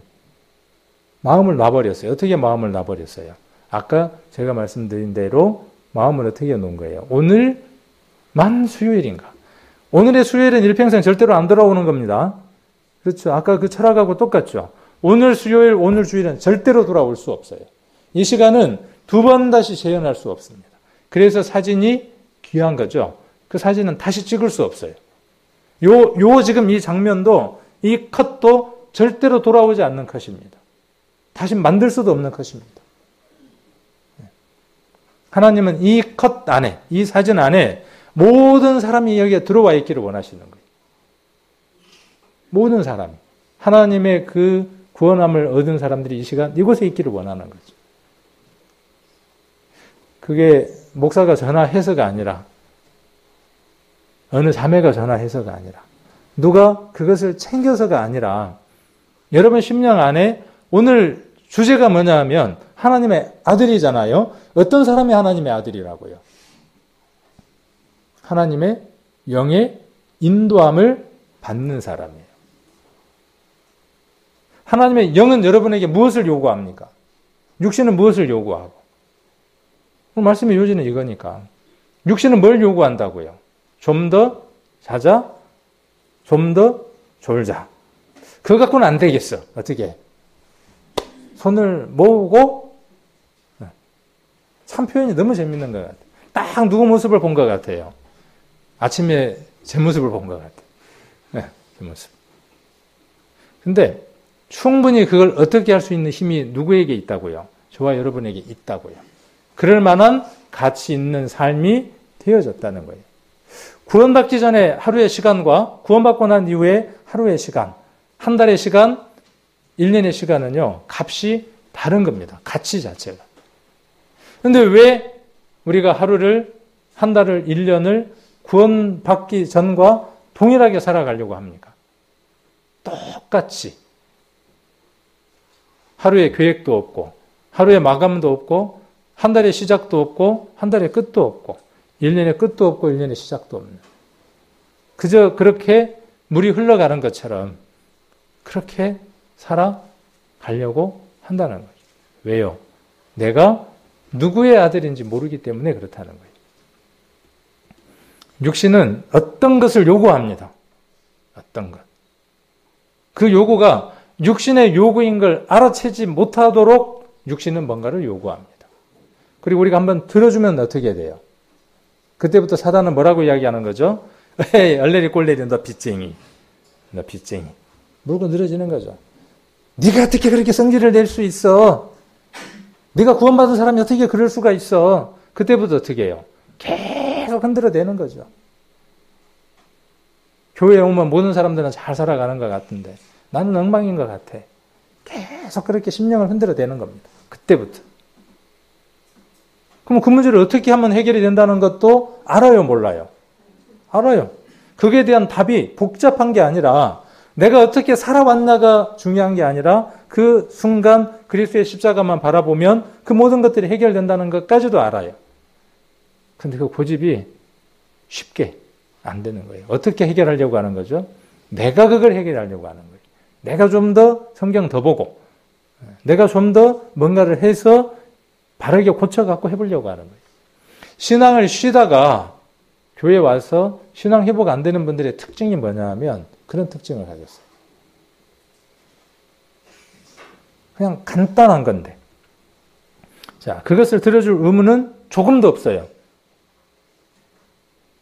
놔버렸어요. 어떻게 마음을 놔버렸어요? 아까 제가 말씀드린 대로 마음을 어떻게 놓은 거예요? 오늘만 수요일인가? 오늘의 수요일은 일평생 절대로 안 돌아오는 겁니다. 그렇죠? 아까 그 철학하고 똑같죠? 오늘 수요일, 오늘 주일은 절대로 돌아올 수 없어요. 이 시간은 2번 다시 재현할 수 없습니다. 그래서 사진이 귀한 거죠. 그 사진은 다시 찍을 수 없어요. 지금 이 장면도, 이 컷도 절대로 돌아오지 않는 컷입니다. 다시 만들 수도 없는 컷입니다. 하나님은 이 컷 안에, 이 사진 안에 모든 사람이 여기에 들어와 있기를 원하시는 거예요. 모든 사람이. 하나님의 그 구원함을 얻은 사람들이 이 시간 이곳에 있기를 원하는 거죠. 그게 목사가 전화해서가 아니라, 어느 자매가 전화해서가 아니라, 누가 그것을 챙겨서가 아니라, 여러분 심령 안에 오늘 주제가 뭐냐 하면 하나님의 아들이잖아요. 어떤 사람이 하나님의 아들이라고요? 하나님의 영의 인도함을 받는 사람이에요. 하나님의 영은 여러분에게 무엇을 요구합니까? 육신은 무엇을 요구하고? 말씀의 요지는 이거니까. 육신은 뭘 요구한다고요? 좀 더 자자, 좀 더 졸자. 그거 갖고는 안 되겠어. 어떻게? 손을 모으고, 참 표현이 너무 재밌는 것 같아요. 딱 누구 모습을 본 것 같아요. 아침에 제 모습을 본 것 같아요. 제 모습. 근데 충분히 그걸 어떻게 할 수 있는 힘이 누구에게 있다고요? 저와 여러분에게 있다고요. 그럴 만한 가치 있는 삶이 되어졌다는 거예요. 구원받기 전에 하루의 시간과 구원받고 난 이후에 하루의 시간, 한 달의 시간, 1년의 시간은요, 값이 다른 겁니다. 가치 자체가. 그런데 왜 우리가 하루를, 한 달을, 1년을 구원받기 전과 동일하게 살아가려고 합니까? 똑같이. 하루의 계획도 없고, 하루의 마감도 없고, 한 달의 시작도 없고, 한 달의 끝도 없고, 1년의 끝도 없고, 1년의 시작도 없는. 그저 그렇게 물이 흘러가는 것처럼 그렇게 살아가려고 한다는 거죠. 왜요? 내가 누구의 아들인지 모르기 때문에 그렇다는 거예요. 육신은 어떤 것을 요구합니다. 어떤 것. 그 요구가 육신의 요구인 걸 알아채지 못하도록 육신은 뭔가를 요구합니다. 그리고 우리가 한번 들어주면 어떻게 돼요? 그때부터 사단은 뭐라고 이야기하는 거죠? 에이, 얼레리 꼴레리 너 빚쟁이. 너 빚쟁이. 물고 늘어지는 거죠. 네가 어떻게 그렇게 성질을 낼 수 있어? 네가 구원받은 사람이 어떻게 그럴 수가 있어? 그때부터 어떻게 해요? 계속 흔들어대는 거죠. 교회에 오면 모든 사람들은 잘 살아가는 것 같은데 나는 엉망인 것 같아. 계속 그렇게 심령을 흔들어대는 겁니다. 그때부터. 그럼 그 문제를 어떻게 하면 해결이 된다는 것도 알아요, 몰라요? 알아요. 거기에 대한 답이 복잡한 게 아니라 내가 어떻게 살아왔나가 중요한 게 아니라 그 순간 그리스도의 십자가만 바라보면 그 모든 것들이 해결된다는 것까지도 알아요. 근데 그 고집이 쉽게 안 되는 거예요. 어떻게 해결하려고 하는 거죠? 내가 그걸 해결하려고 하는 거예요. 내가 좀 더 성경 더 보고 내가 좀 더 뭔가를 해서 바르게 고쳐갖고 해보려고 하는 거예요. 신앙을 쉬다가 교회에 와서 신앙 회복 안 되는 분들의 특징이 뭐냐 하면 그런 특징을 가졌어요. 그냥 간단한 건데. 자, 그것을 들어줄 의무는 조금도 없어요.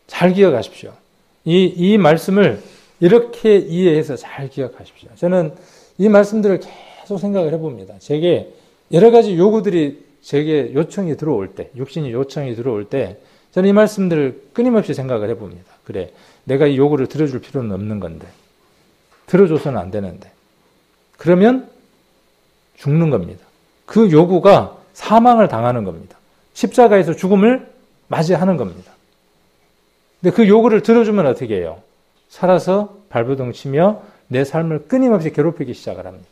잘 기억하십시오. 이 말씀을 이렇게 이해해서 잘 기억하십시오. 저는 이 말씀들을 계속 생각을 해봅니다. 제게 여러 가지 요구들이 제게 요청이 들어올 때, 육신이 요청이 들어올 때 저는 이 말씀들을 끊임없이 생각을 해봅니다. 그래, 내가 이 요구를 들어줄 필요는 없는 건데 들어줘서는 안 되는데 그러면 죽는 겁니다. 그 요구가 사망을 당하는 겁니다. 십자가에서 죽음을 맞이하는 겁니다. 근데 그 요구를 들어주면 어떻게 해요? 살아서 발버둥 치며 내 삶을 끊임없이 괴롭히기 시작을 합니다.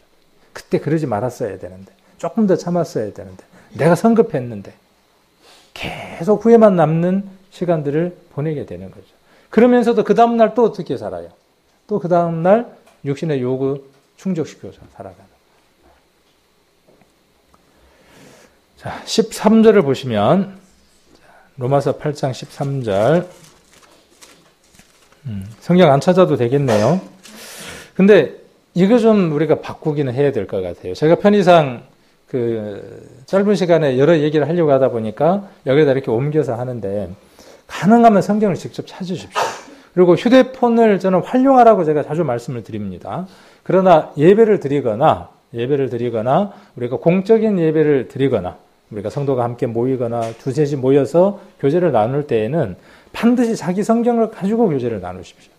그때 그러지 말았어야 되는데 조금 더 참았어야 되는데 내가 성급했는데 계속 후회만 남는 시간들을 보내게 되는 거죠. 그러면서도 그 다음날 또 어떻게 살아요? 또 그 다음날 육신의 요구 충족시켜서 살아가는. 자, 13절을 보시면 로마서 8장 13절 성경 안 찾아도 되겠네요. 근데 이거 좀 우리가 바꾸기는 해야 될 것 같아요. 제가 편의상 그 짧은 시간에 여러 얘기를 하려고 하다 보니까 여기다 이렇게 옮겨서 하는데 가능하면 성경을 직접 찾으십시오. 그리고 휴대폰을 저는 활용하라고 제가 자주 말씀을 드립니다. 그러나 예배를 드리거나 우리가 공적인 예배를 드리거나 우리가 성도가 함께 모이거나 두셋이 모여서 교제를 나눌 때에는 반드시 자기 성경을 가지고 교제를 나누십시오.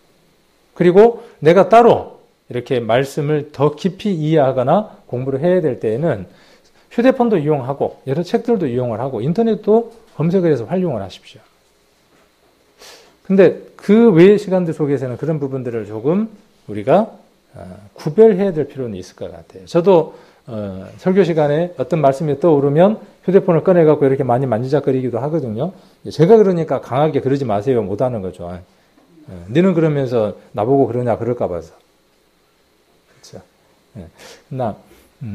그리고 내가 따로 이렇게 말씀을 더 깊이 이해하거나 공부를 해야 될 때에는 휴대폰도 이용하고 여러 책들도 이용을 하고 인터넷도 검색을 해서 활용을 하십시오. 근데 그 외의 시간들 속에서는 그런 부분들을 조금 우리가 구별해야 될 필요는 있을 것 같아요. 저도 설교 시간에 어떤 말씀이 떠오르면 휴대폰을 꺼내갖고 이렇게 많이 만지작거리기도 하거든요. 제가 그러니까 강하게 그러지 마세요 못하는 거죠. 너는 그러면서 나보고 그러냐 그럴까 봐서. 그렇죠. 그러나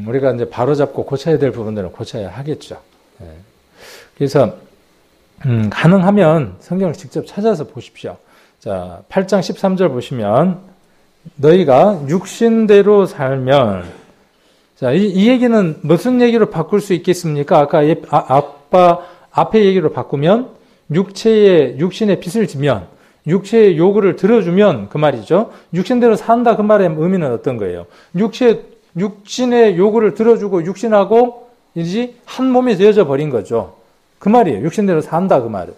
우리가 이제 바로잡고 고쳐야 될 부분들은 고쳐야 하겠죠. 그래서 가능하면 성경을 직접 찾아서 보십시오. 자, 8장 13절 보시면 너희가 육신대로 살면 자, 이 얘기는 무슨 얘기로 바꿀 수 있겠습니까? 아까 앞에 얘기로 바꾸면 육신의 빚을 지면 육체의 요구를 들어주면 그 말이죠. 육신대로 산다 그 말의 의미는 어떤 거예요? 육신의 요구를 들어주고 육신하고 이지 한 몸이 되어져 버린 거죠. 그 말이에요. 육신대로 산다 그 말은.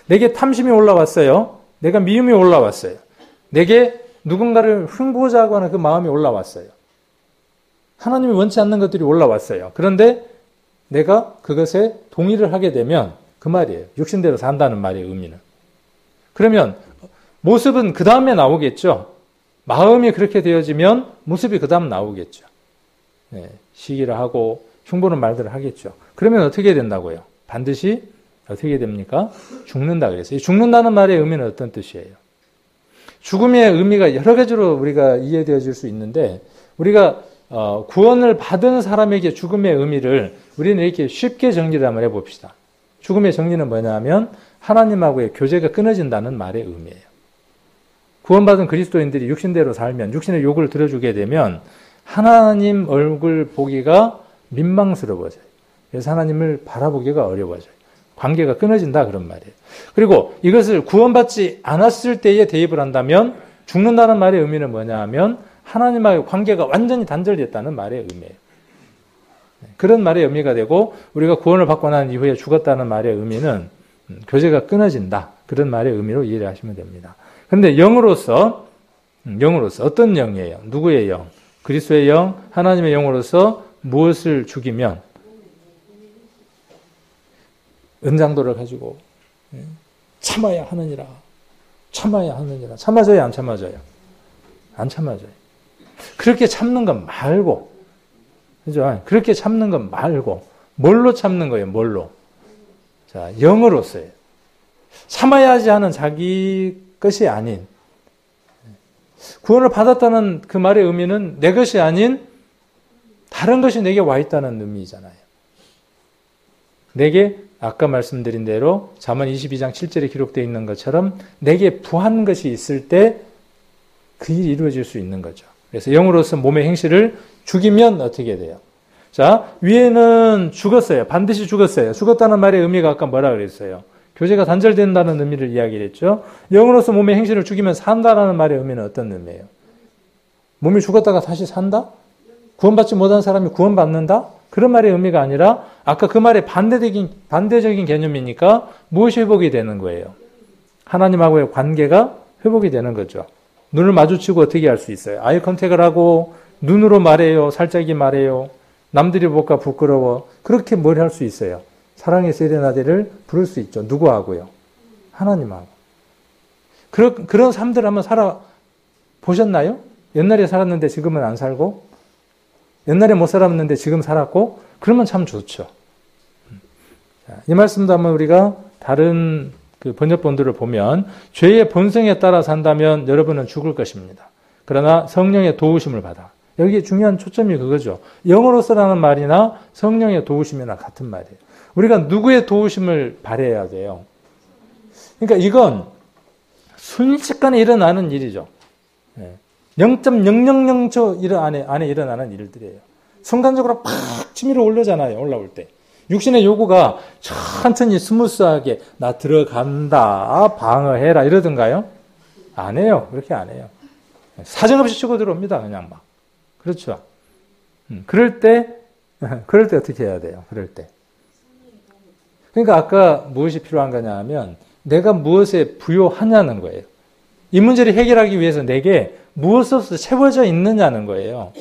내게 탐심이 올라왔어요. 내가 미움이 올라왔어요. 내게 누군가를 흉보자고 하는 그 마음이 올라왔어요. 하나님이 원치 않는 것들이 올라왔어요. 그런데 내가 그것에 동의를 하게 되면 그 말이에요. 육신대로 산다는 말의 의미는. 그러면 모습은 그 다음에 나오겠죠. 마음이 그렇게 되어지면 모습이 그 다음 나오겠죠. 네, 시기를 하고 흉보는 말들을 하겠죠. 그러면 어떻게 된다고요? 반드시 어떻게 됩니까? 죽는다 그랬어요. 죽는다는 말의 의미는 어떤 뜻이에요? 죽음의 의미가 여러 가지로 우리가 이해되어질 수 있는데 우리가 구원을 받은 사람에게 죽음의 의미를 우리는 이렇게 쉽게 정리를 한번 해봅시다. 죽음의 정리는 뭐냐면 하나님하고의 교제가 끊어진다는 말의 의미예요. 구원받은 그리스도인들이 육신대로 살면 육신의 욕을 들어주게 되면 하나님 얼굴 보기가 민망스러워져요. 그래서 하나님을 바라보기가 어려워져요. 관계가 끊어진다 그런 말이에요. 그리고 이것을 구원받지 않았을 때에 대입을 한다면 죽는다는 말의 의미는 뭐냐 하면 하나님과의 관계가 완전히 단절됐다는 말의 의미예요. 그런 말의 의미가 되고 우리가 구원을 받고 난 이후에 죽었다는 말의 의미는 교제가 끊어진다. 그런 말의 의미로 이해를 하시면 됩니다. 그런데 영으로서 어떤 영이에요? 누구의 영? 그리스도의 영, 하나님의 영으로서 무엇을 죽이면 은장도를 가지고 참아야 하느니라. 참아야 하느니라. 참아져요, 안 참아져요? 안 참아져요. 그렇게 참는 것 말고, 그죠? 그렇게 참는 것 말고, 뭘로 참는 거예요, 뭘로? 자, 영으로서요. 참아야 하지 않은 자기 것이 아닌, 구원을 받았다는 그 말의 의미는 내 것이 아닌 다른 것이 내게 와 있다는 의미잖아요. 내게 아까 말씀드린 대로 잠언 22장 7절에 기록되어 있는 것처럼 내게 부한 것이 있을 때 그 일이 이루어질 수 있는 거죠. 그래서 영으로서 몸의 행실을 죽이면 어떻게 돼요? 자, 위에는 죽었어요. 반드시 죽었어요. 죽었다는 말의 의미가 아까 뭐라 그랬어요? 교제가 단절된다는 의미를 이야기를 했죠. 영으로서 몸의 행실을 죽이면 산다라는 말의 의미는 어떤 의미예요? 몸이 죽었다가 다시 산다? 구원받지 못한 사람이 구원받는다? 그런 말의 의미가 아니라 아까 그 말의 반대적인 개념이니까 무엇이 회복이 되는 거예요? 하나님하고의 관계가 회복이 되는 거죠. 눈을 마주치고 어떻게 할 수 있어요? 아이 컨택을 하고 눈으로 말해요. 살짝이 말해요. 남들이 볼까 부끄러워. 그렇게 뭘 할 수 있어요? 사랑의 세레나데를 부를 수 있죠. 누구하고요? 하나님하고. 그런 삶들 한번 살아보셨나요? 옛날에 살았는데 지금은 안 살고 옛날에 못 살았는데 지금 살았고 그러면 참 좋죠. 이 말씀도 한번 우리가 다른 그 번역본들을 보면 죄의 본성에 따라 산다면 여러분은 죽을 것입니다. 그러나 성령의 도우심을 받아. 여기 중요한 초점이 그거죠. 영으로서라는 말이나 성령의 도우심이나 같은 말이에요. 우리가 누구의 도우심을 바라야 돼요? 그러니까 이건 순식간에 일어나는 일이죠. 0.000초 안에 일어나는 일들이에요. 순간적으로 팍 치밀어 올라오잖아요. 올라올 때. 육신의 요구가 천천히 스무스하게 나 들어간다, 방어해라 이러던가요? 안 해요. 그렇게 안 해요. 사정없이 치고 들어옵니다. 그냥 막. 그렇죠. 그럴 때 어떻게 해야 돼요? 그럴 때. 그러니까 아까 무엇이 필요한 거냐 하면 내가 무엇에 부요하냐는 거예요. 이 문제를 해결하기 위해서 내게 무엇으로서 채워져 있느냐는 거예요.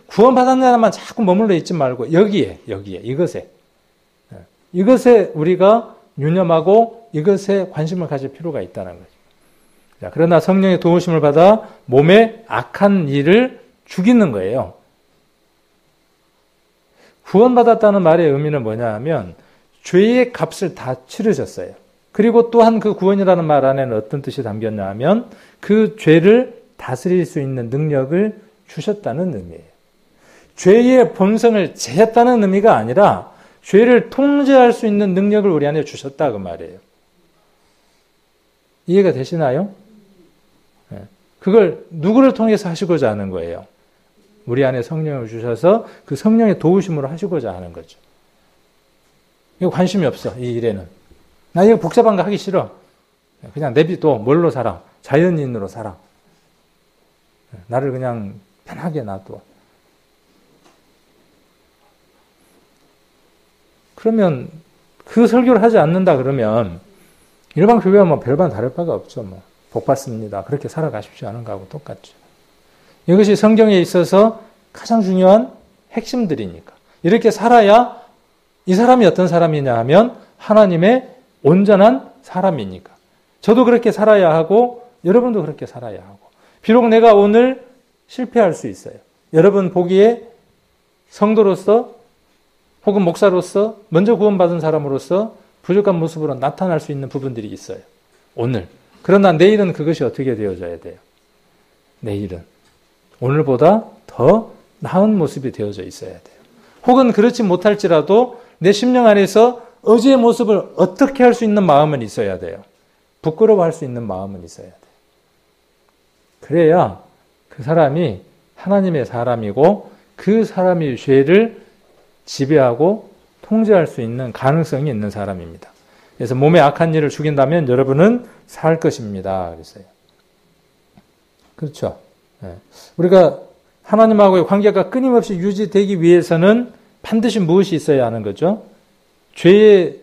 구원받았냐만 자꾸 머물러 있지 말고 여기에 이것에 우리가 유념하고 이것에 관심을 가질 필요가 있다는 거죠. 자, 그러나 성령의 도우심을 받아 몸의 악한 일을 죽이는 거예요. 구원받았다는 말의 의미는 뭐냐 하면 죄의 값을 다 치르셨어요. 그리고 또한 그 구원이라는 말 안에는 어떤 뜻이 담겼냐 하면 그 죄를 다스릴 수 있는 능력을 주셨다는 의미예요. 죄의 본성을 제했다는 의미가 아니라 죄를 통제할 수 있는 능력을 우리 안에 주셨다 그 말이에요. 이해가 되시나요? 그걸 누구를 통해서 하시고자 하는 거예요? 우리 안에 성령을 주셔서 그 성령의 도우심으로 하시고자 하는 거죠. 이거 관심이 없어, 이 일에는. 나 이거 복잡한 거 하기 싫어. 그냥 내비둬. 뭘로 살아? 자연인으로 살아. 나를 그냥 편하게 놔둬. 그러면 그 설교를 하지 않는다 그러면 일반 교회와 뭐 별반 다를 바가 없죠. 뭐 복 받습니다. 그렇게 살아가십시오 하는 거하고 똑같죠. 이것이 성경에 있어서 가장 중요한 핵심들이니까. 이렇게 살아야 이 사람이 어떤 사람이냐 하면 하나님의 온전한 사람이니까. 저도 그렇게 살아야 하고 여러분도 그렇게 살아야 하고. 비록 내가 오늘 실패할 수 있어요. 여러분 보기에 성도로서 혹은 목사로서 먼저 구원받은 사람으로서 부족한 모습으로 나타날 수 있는 부분들이 있어요. 오늘. 그러나 내일은 그것이 어떻게 되어져야 돼요? 내일은 오늘보다 더 나은 모습이 되어져 있어야 돼요. 혹은 그렇지 못할지라도 내 심령 안에서 어제의 모습을 어떻게 할 수 있는 마음은 있어야 돼요. 부끄러워할 수 있는 마음은 있어야 돼요. 그래야 그 사람이 하나님의 사람이고 그 사람이 죄를 지배하고 통제할 수 있는 가능성이 있는 사람입니다. 그래서 몸에 악한 일을 죽인다면 여러분은 살 것입니다. 그랬어요. 그렇죠. 우리가 하나님하고의 관계가 끊임없이 유지되기 위해서는 반드시 무엇이 있어야 하는 거죠? 죄의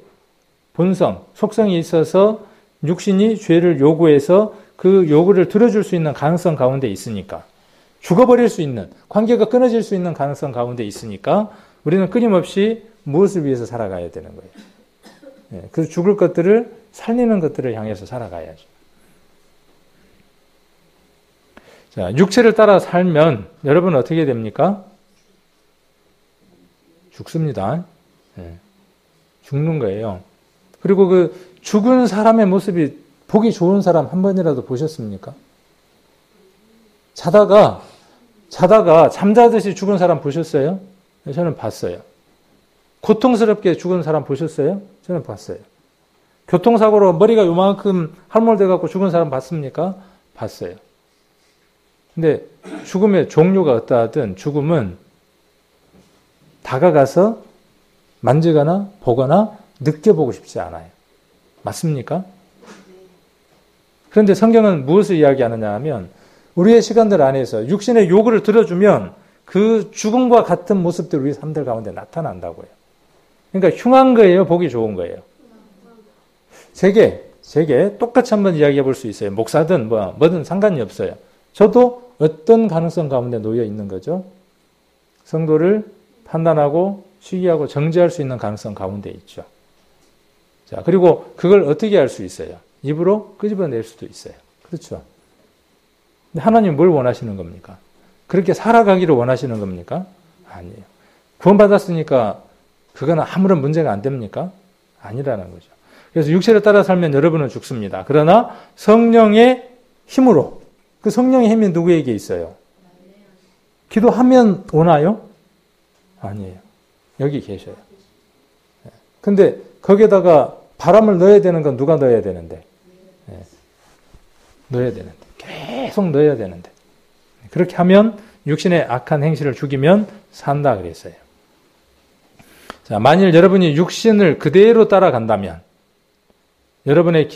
본성, 속성이 있어서 육신이 죄를 요구해서 그 요구를 들어줄 수 있는 가능성 가운데 있으니까, 죽어버릴 수 있는, 관계가 끊어질 수 있는 가능성 가운데 있으니까 우리는 끊임없이 무엇을 위해서 살아가야 되는 거예요. 그 죽을 것들을 살리는 것들을 향해서 살아가야죠. 자, 육체를 따라 살면 여러분은 어떻게 됩니까? 죽습니다. 죽는 거예요. 그리고 그 죽은 사람의 모습이 보기 좋은 사람 한 번이라도 보셨습니까? 자다가 잠자듯이 죽은 사람 보셨어요? 저는 봤어요. 고통스럽게 죽은 사람 보셨어요? 저는 봤어요. 교통사고로 머리가 요만큼 할몰돼갖고 죽은 사람 봤습니까? 봤어요. 근데 죽음의 종류가 어떠하든 죽음은 다가가서 만지거나 보거나 느껴보고 싶지 않아요. 맞습니까? 그런데 성경은 무엇을 이야기하느냐 하면 우리의 시간들 안에서 육신의 요구를 들어주면 그 죽음과 같은 모습들이 우리 삶들 가운데 나타난다고요. 그러니까 흉한 거예요? 보기 좋은 거예요? 제게 똑같이 한번 이야기해 볼 수 있어요. 목사든 뭐든 상관이 없어요. 저도 어떤 가능성 가운데 놓여 있는 거죠? 성도를 판단하고 시기하고 정죄할 수 있는 가능성 가운데 있죠. 자, 그리고 그걸 어떻게 할 수 있어요? 입으로 끄집어낼 수도 있어요. 그렇죠? 근데 하나님 뭘 원하시는 겁니까? 그렇게 살아가기를 원하시는 겁니까? 아니에요. 구원받았으니까 그건 아무런 문제가 안 됩니까? 아니라는 거죠. 그래서 육체를 따라 살면 여러분은 죽습니다. 그러나 성령의 힘으로, 그 성령의 힘이 누구에게 있어요? 기도하면 오나요? 아니에요. 여기 계셔요. 근데 거기에다가 바람을 넣어야 되는 건 누가 넣어야 되는데? 넣어야 되는데. 계속 넣어야 되는데. 그렇게 하면 육신의 악한 행실을 죽이면 산다 그랬어요. 자, 만일 여러분이 육신을 그대로 따라간다면 여러분은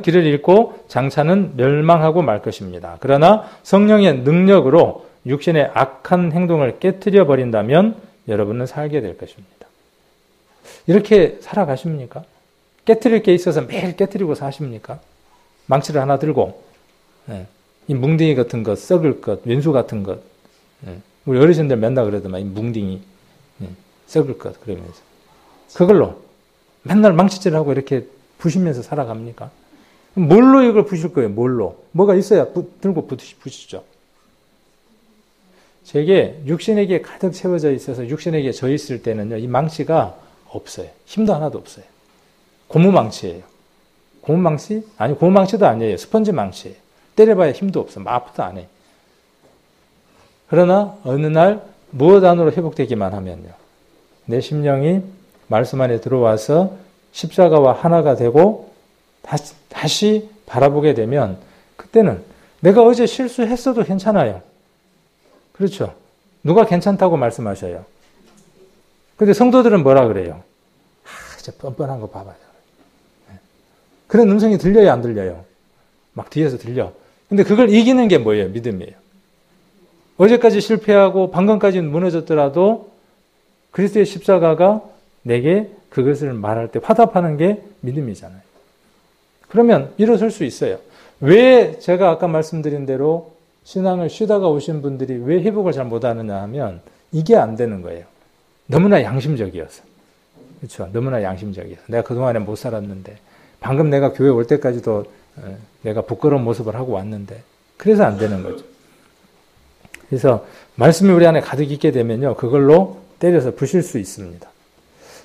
길을 잃고 장차는 멸망하고 말 것입니다. 그러나 성령의 능력으로 육신의 악한 행동을 깨트려 버린다면 여러분은 살게 될 것입니다. 이렇게 살아가십니까? 깨트릴 게 있어서 매일 깨트리고 사십니까? 망치를 하나 들고 이 뭉딩이 같은 것, 썩을 것, 왼수 같은 것, 우리 어르신들 맨날 그러더만 이 뭉딩이 썩을 것 그러면서 그걸로 맨날 망치질하고 이렇게 부시면서 살아갑니까? 뭘로 이걸 부실 거예요? 뭘로? 뭐가 있어야 들고 부시죠. 제게 육신에게 가득 채워져 있어서 육신에게 져 있을 때는요, 이 망치가 없어요. 힘도 하나도 없어요. 고무망치예요. 고무망치? 아니, 고무망치도 아니에요. 스펀지 망치예요. 때려봐야 힘도 없어. 아프도 안 해. 그러나 어느 날 무엇 안으로 회복되기만 하면요, 내 심령이 말씀 안에 들어와서 십자가와 하나가 되고 다시 바라보게 되면 그때는 내가 어제 실수했어도 괜찮아요. 그렇죠? 누가 괜찮다고 말씀하셔요? 근데 성도들은 뭐라 그래요? 저 뻔뻔한 거 봐봐요. 그런 음성이 들려요, 안 들려요? 막 뒤에서 들려. 근데 그걸 이기는 게 뭐예요? 믿음이에요. 어제까지 실패하고 방금까지는 무너졌더라도 그리스도의 십자가가 내게 그것을 말할 때 화답하는 게 믿음이잖아요. 그러면 일어설 수 있어요. 왜 제가 아까 말씀드린 대로 신앙을 쉬다가 오신 분들이 왜 회복을 잘 못하느냐 하면 이게 안 되는 거예요. 너무나 양심적이어서. 그렇죠. 너무나 양심적이어서. 내가 그동안에 못 살았는데 방금 내가 교회 올 때까지도 내가 부끄러운 모습을 하고 왔는데 그래서 안 되는 거죠. 그래서 말씀이 우리 안에 가득 있게 되면요. 그걸로 때려서 부실 수 있습니다.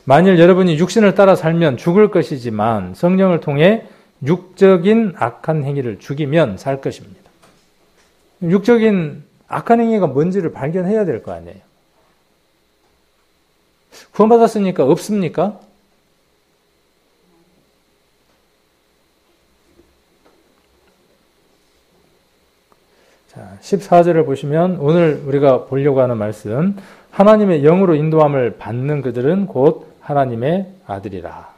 만일 여러분이 육신을 따라 살면 죽을 것이지만 성령을 통해 육적인 악한 행위를 죽이면 살 것입니다. 육적인 악한 행위가 뭔지를 발견해야 될 거 아니에요. 구원받았으니까 없습니까? 자, 14절을 보시면 오늘 우리가 보려고 하는 말씀, 하나님의 영으로 인도함을 받는 그들은 곧 하나님의 아들이라.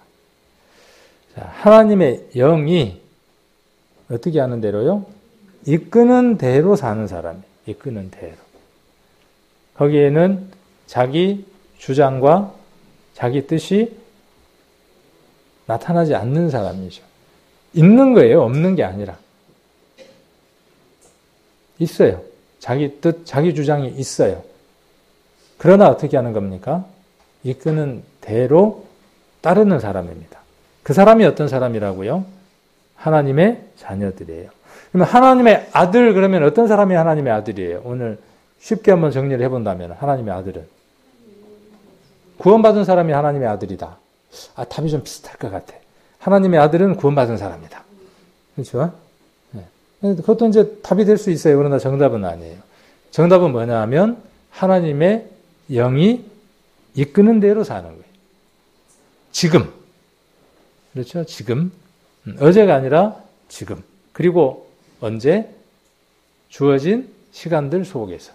자, 하나님의 영이 어떻게 하는 대로요? 이끄는 대로 사는 사람이에요. 이끄는 대로. 거기에는 자기 주장과 자기 뜻이 나타나지 않는 사람이죠. 있는 거예요. 없는 게 아니라. 있어요. 자기 뜻, 자기 주장이 있어요. 그러나 어떻게 하는 겁니까? 이끄는 대로 따르는 사람입니다. 그 사람이 어떤 사람이라고요? 하나님의 자녀들이에요. 그러면 하나님의 아들 그러면 어떤 사람이 하나님의 아들이에요? 오늘 쉽게 한번 정리를 해본다면 하나님의 아들은 구원받은 사람이 하나님의 아들이다. 아, 답이 좀 비슷할 것 같아. 하나님의 아들은 구원받은 사람이다. 그렇죠? 네. 그것도 이제 답이 될 수 있어요. 그러나 정답은 아니에요. 정답은 뭐냐 하면 하나님의 영이 이끄는 대로 사는 거예요. 지금. 그렇죠? 지금. 어제가 아니라 지금. 그리고 언제? 주어진 시간들 속에서.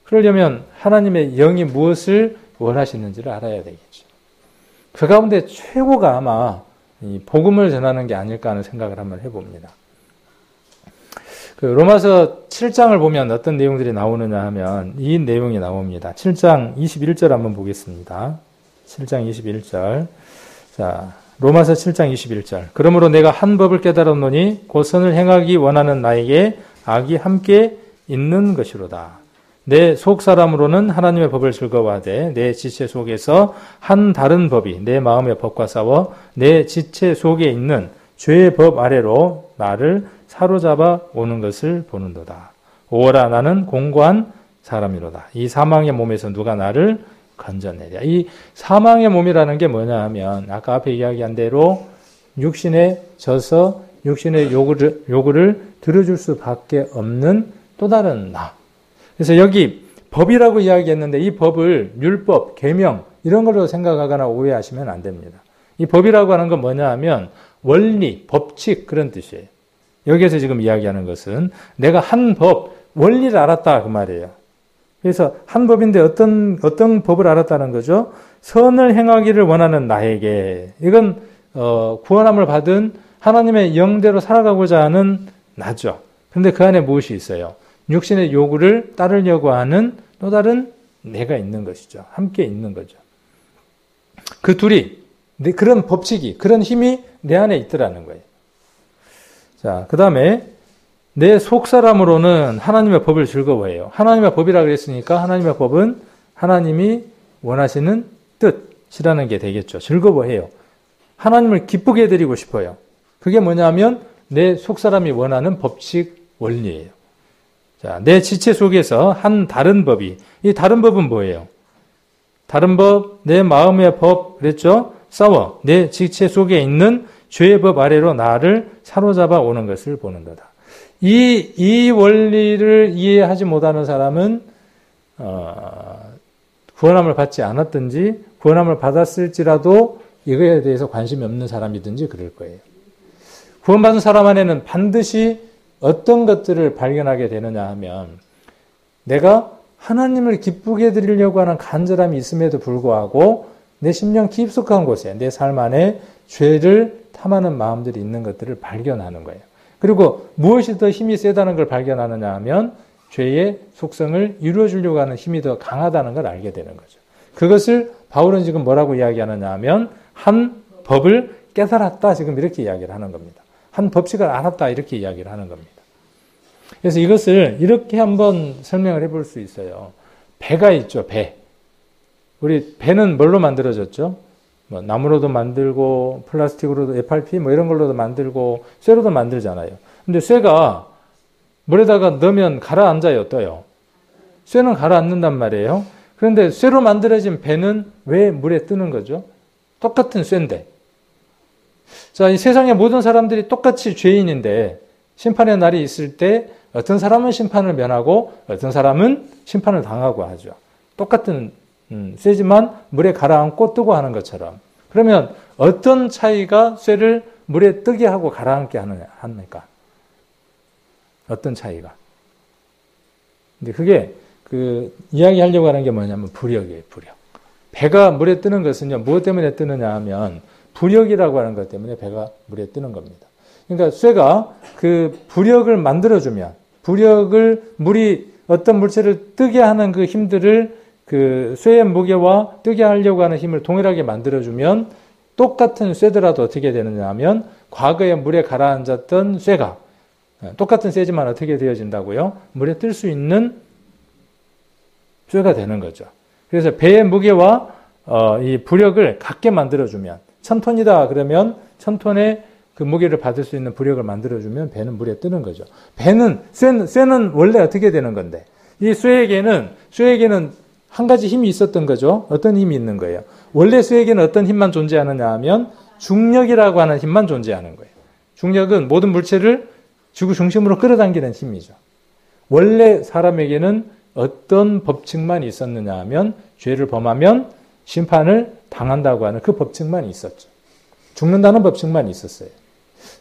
그러려면 하나님의 영이 무엇을 원하시는지를 알아야 되겠죠. 그 가운데 최고가 아마 이 복음을 전하는 게 아닐까 하는 생각을 한번 해봅니다. 그 로마서 7장을 보면 어떤 내용들이 나오느냐 하면 이 내용이 나옵니다. 7장 21절 한번 보겠습니다. 7장 21절. 자, 로마서 7장 21절. 그러므로 내가 한 법을 깨달았노니 곧 선을 행하기 원하는 나에게 악이 함께 있는 것이로다. 내 속사람으로는 하나님의 법을 즐거워하되 내 지체 속에서 한 다른 법이 내 마음의 법과 싸워 내 지체 속에 있는 죄의 법 아래로 나를 사로잡아 오는 것을 보는도다. 오라 나는 공고한 사람이로다. 이 사망의 몸에서 누가 나를 건져내랴. 이 사망의 몸이라는 게 뭐냐 하면 아까 앞에 이야기한 대로 육신에 져서 육신의 요구를 들어줄 수밖에 없는 또 다른 나. 그래서 여기 법이라고 이야기했는데 이 법을 율법, 계명 이런 걸로 생각하거나 오해하시면 안 됩니다. 이 법이라고 하는 건 뭐냐 하면 원리, 법칙 그런 뜻이에요. 여기에서 지금 이야기하는 것은 내가 한 법, 원리를 알았다 그 말이에요. 그래서 한 법인데 어떤 법을 알았다는 거죠? 선을 행하기를 원하는 나에게. 이건 구원함을 받은 하나님의 영대로 살아가고자 하는 나죠. 그런데 그 안에 무엇이 있어요? 육신의 요구를 따르려고 하는 또 다른 내가 있는 것이죠. 함께 있는 거죠. 그 둘이 그런 법칙이, 그런 힘이 내 안에 있더라는 거예요. 자, 그 다음에 내 속사람으로는 하나님의 법을 즐거워해요. 하나님의 법이라 그랬으니까 하나님의 법은 하나님이 원하시는 뜻이라는 게 되겠죠. 즐거워해요. 하나님을 기쁘게 해드리고 싶어요. 그게 뭐냐면 내 속사람이 원하는 법칙 원리예요. 자, 내 지체 속에서 한 다른 법이, 이 다른 법은 뭐예요? 다른 법, 내 마음의 법, 그랬죠? 싸워. 내 지체 속에 있는 죄의 법 아래로 나를 사로잡아 오는 것을 보는 거다. 이 원리를 이해하지 못하는 사람은, 구원함을 받지 않았든지, 구원함을 받았을지라도 이거에 대해서 관심이 없는 사람이든지 그럴 거예요. 구원받은 사람 안에는 반드시 어떤 것들을 발견하게 되느냐 하면 내가 하나님을 기쁘게 해드리려고 하는 간절함이 있음에도 불구하고 내 심령 깊숙한 곳에 내 삶 안에 죄를 탐하는 마음들이 있는 것들을 발견하는 거예요. 그리고 무엇이 더 힘이 세다는 걸 발견하느냐 하면 죄의 속성을 이루어주려고 하는 힘이 더 강하다는 걸 알게 되는 거죠. 그것을 바울은 지금 뭐라고 이야기하느냐 하면 한 법을 깨달았다 지금 이렇게 이야기를 하는 겁니다. 한 법칙을 알았다 이렇게 이야기를 하는 겁니다. 그래서 이것을 이렇게 한번 설명을 해볼 수 있어요. 배가 있죠. 배. 우리 배는 뭘로 만들어졌죠? 뭐 나무로도 만들고 플라스틱으로도 FRP 뭐 이런 걸로도 만들고 쇠로도 만들잖아요. 근데 쇠가 물에다가 넣으면 가라앉아요. 떠요. 쇠는 가라앉는단 말이에요. 그런데 쇠로 만들어진 배는 왜 물에 뜨는 거죠? 똑같은 쇠인데. 자, 이 세상의 모든 사람들이 똑같이 죄인인데 심판의 날이 있을 때 어떤 사람은 심판을 면하고 어떤 사람은 심판을 당하고 하죠. 똑같은 쇠지만 물에 가라앉고 뜨고 하는 것처럼. 그러면 어떤 차이가 쇠를 물에 뜨게 하고 가라앉게 합니까? 어떤 차이가? 근데 그게 이야기하려고 하는 게 뭐냐면 부력이에요, 부력. 배가 물에 뜨는 것은요, 무엇 때문에 뜨느냐 하면 부력이라고 하는 것 때문에 배가 물에 뜨는 겁니다. 그러니까 쇠가 그 부력을 만들어주면, 물이 어떤 물체를 뜨게 하는 그 힘들을 그 쇠의 무게와 뜨게 하려고 하는 힘을 동일하게 만들어주면 똑같은 쇠더라도 어떻게 되느냐 하면 과거에 물에 가라앉았던 쇠가 똑같은 쇠지만 어떻게 되어진다고요? 물에 뜰 수 있는 쇠가 되는 거죠. 그래서 배의 무게와 이 부력을 같게 만들어주면 1000톤이다 그러면 1000톤의 그 무게를 받을 수 있는 부력을 만들어주면 배는 물에 뜨는 거죠. 쇠는 원래 어떻게 되는 건데 이 쇠에게는 한 가지 힘이 있었던 거죠. 어떤 힘이 있는 거예요? 원래 쇠에게는 어떤 힘만 존재하느냐 하면 중력이라고 하는 힘만 존재하는 거예요. 중력은 모든 물체를 지구 중심으로 끌어당기는 힘이죠. 원래 사람에게는 어떤 법칙만 있었느냐 하면 죄를 범하면 심판을 당한다고 하는 그 법칙만 있었죠. 죽는다는 법칙만 있었어요.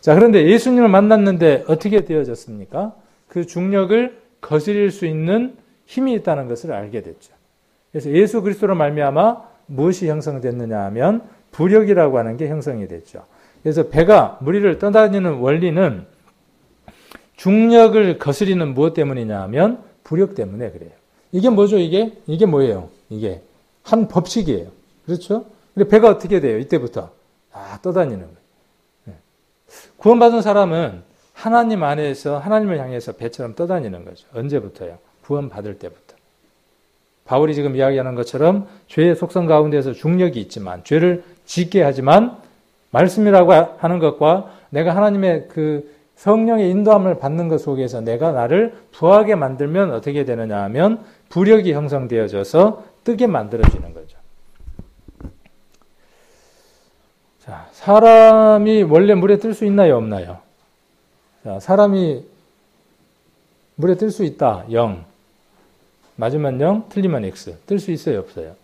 자, 그런데 예수님을 만났는데 어떻게 되어졌습니까? 그 중력을 거스릴 수 있는 힘이 있다는 것을 알게 됐죠. 그래서 예수 그리스도로 말미암아 무엇이 형성됐느냐 하면 부력이라고 하는 게 형성이 됐죠. 그래서 배가 물 위를 떠다니는 원리는 중력을 거스리는 무엇 때문이냐 하면 부력 때문에 그래요. 이게 뭐죠? 이게 뭐예요? 이게 한 법칙이에요. 그렇죠? 근데 배가 어떻게 돼요? 이때부터 떠다니는 거예요. 구원받은 사람은 하나님 안에서 하나님을 향해서 배처럼 떠다니는 거죠. 언제부터요? 구원받을 때부터. 바울이 지금 이야기하는 것처럼 죄의 속성 가운데서 중력이 있지만 죄를 짓게 하지만 말씀이라고 하는 것과 내가 하나님의 그 성령의 인도함을 받는 것 속에서 내가 나를 부하게 만들면 어떻게 되느냐 하면 부력이 형성되어져서 뜨게 만들어지는 거죠. 자, 사람이 원래 물에 뜰 수 있나요? 없나요? 자, 사람이 물에 뜰 수 있다. 0. 맞으면 0, 틀리면 X. 뜰 수 있어요? 없어요?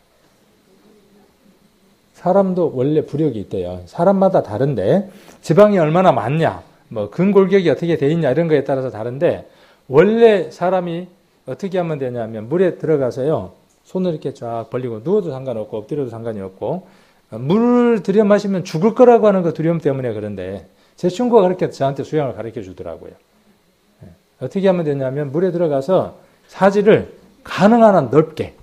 사람도 원래 부력이 있대요. 사람마다 다른데 지방이 얼마나 많냐, 뭐 근골격이 어떻게 돼 있냐 이런 거에 따라서 다른데 원래 사람이 어떻게 하면 되냐면 물에 들어가서요. 손을 이렇게 쫙 벌리고 누워도 상관없고 엎드려도 상관이 없고 물을 들여 마시면 죽을 거라고 하는 그 두려움 때문에 그런데 제 친구가 그렇게 저한테 수영을 가르쳐 주더라고요. 어떻게 하면 되냐면 물에 들어가서 사지를 가능한 한 넓게,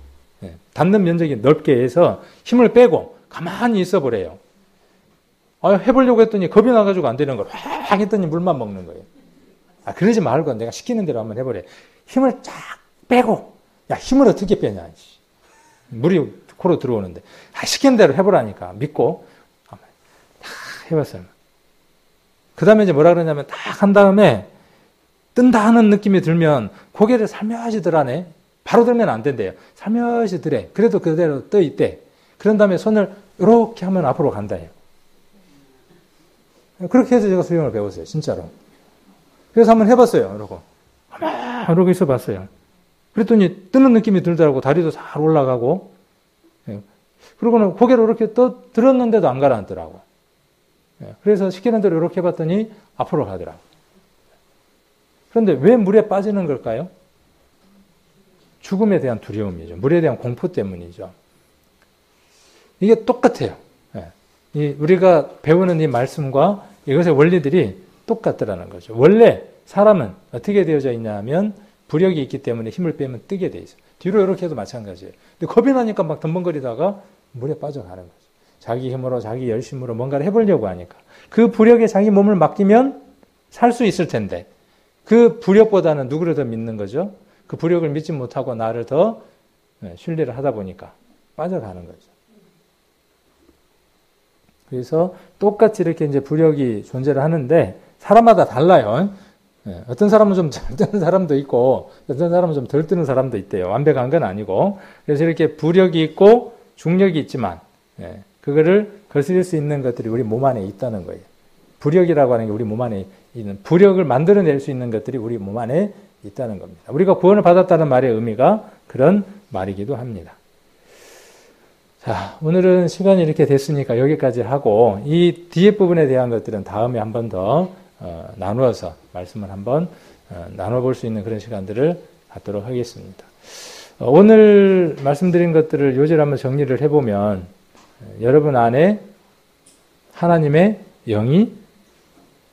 닿는 면적이 넓게 해서 힘을 빼고 가만히 있어 보래요. 해보려고 했더니 겁이 나가지고 안 되는 걸 확 했더니 물만 먹는 거예요. 그러지 말고 내가 시키는 대로 한번 해보래. 힘을 쫙 빼고, 야, 힘을 어떻게 빼냐. 물이 코로 들어오는데. 시키는 대로 해보라니까. 믿고, 다 해봤어요. 그 다음에 이제 뭐라 그러냐면 딱 한 다음에 뜬다 하는 느낌이 들면 고개를 살며시 들하네. 바로 들면 안 된대요. 살며시 들에. 그래도 그대로 떠 있대. 그런 다음에 손을 이렇게 하면 앞으로 간다 해요. 그렇게 해서 제가 수영을 배웠어요. 진짜로. 그래서 한번 해봤어요. 이러고 있어 봤어요. 그랬더니 뜨는 느낌이 들더라고. 다리도 잘 올라가고. 그러고는 고개를 이렇게 들었는데도 안 가라앉더라고. 그래서 시키는 대로 이렇게 해봤더니 앞으로 가더라고. 그런데 왜 물에 빠지는 걸까요? 죽음에 대한 두려움이죠. 물에 대한 공포 때문이죠. 이게 똑같아요. 우리가 배우는 이 말씀과 이것의 원리들이 똑같더라는 거죠. 원래 사람은 어떻게 되어져 있냐 하면 부력이 있기 때문에 힘을 빼면 뜨게 돼 있어요. 뒤로 이렇게 해도 마찬가지예요. 근데 겁이 나니까 막 덤벙거리다가 물에 빠져가는 거죠. 자기 힘으로 자기 열심으로 뭔가를 해보려고 하니까. 그 부력에 자기 몸을 맡기면 살 수 있을 텐데 그 부력보다는 누구를 더 믿는 거죠? 그 부력을 믿지 못하고 나를 더 신뢰를 하다 보니까 빠져가는 거죠. 그래서 똑같이 이렇게 이제 부력이 존재를 하는데 사람마다 달라요. 어떤 사람은 좀 잘 뜨는 사람도 있고 어떤 사람은 좀 덜 뜨는 사람도 있대요. 완벽한 건 아니고. 그래서 이렇게 부력이 있고 중력이 있지만 그거를 거스릴 수 있는 것들이 우리 몸 안에 있다는 거예요. 부력이라고 하는 게 우리 몸 안에 있는, 부력을 만들어낼 수 있는 것들이 우리 몸 안에 있다는 겁니다. 우리가 구원을 받았다는 말의 의미가 그런 말이기도 합니다. 자, 오늘은 시간이 이렇게 됐으니까 여기까지 하고 이 뒤에 부분에 대한 것들은 다음에 한 번 더 나누어서 말씀을 한번 나눠볼 수 있는 그런 시간들을 갖도록 하겠습니다. 오늘 말씀드린 것들을 요지를 한번 정리를 해보면 여러분 안에 하나님의 영이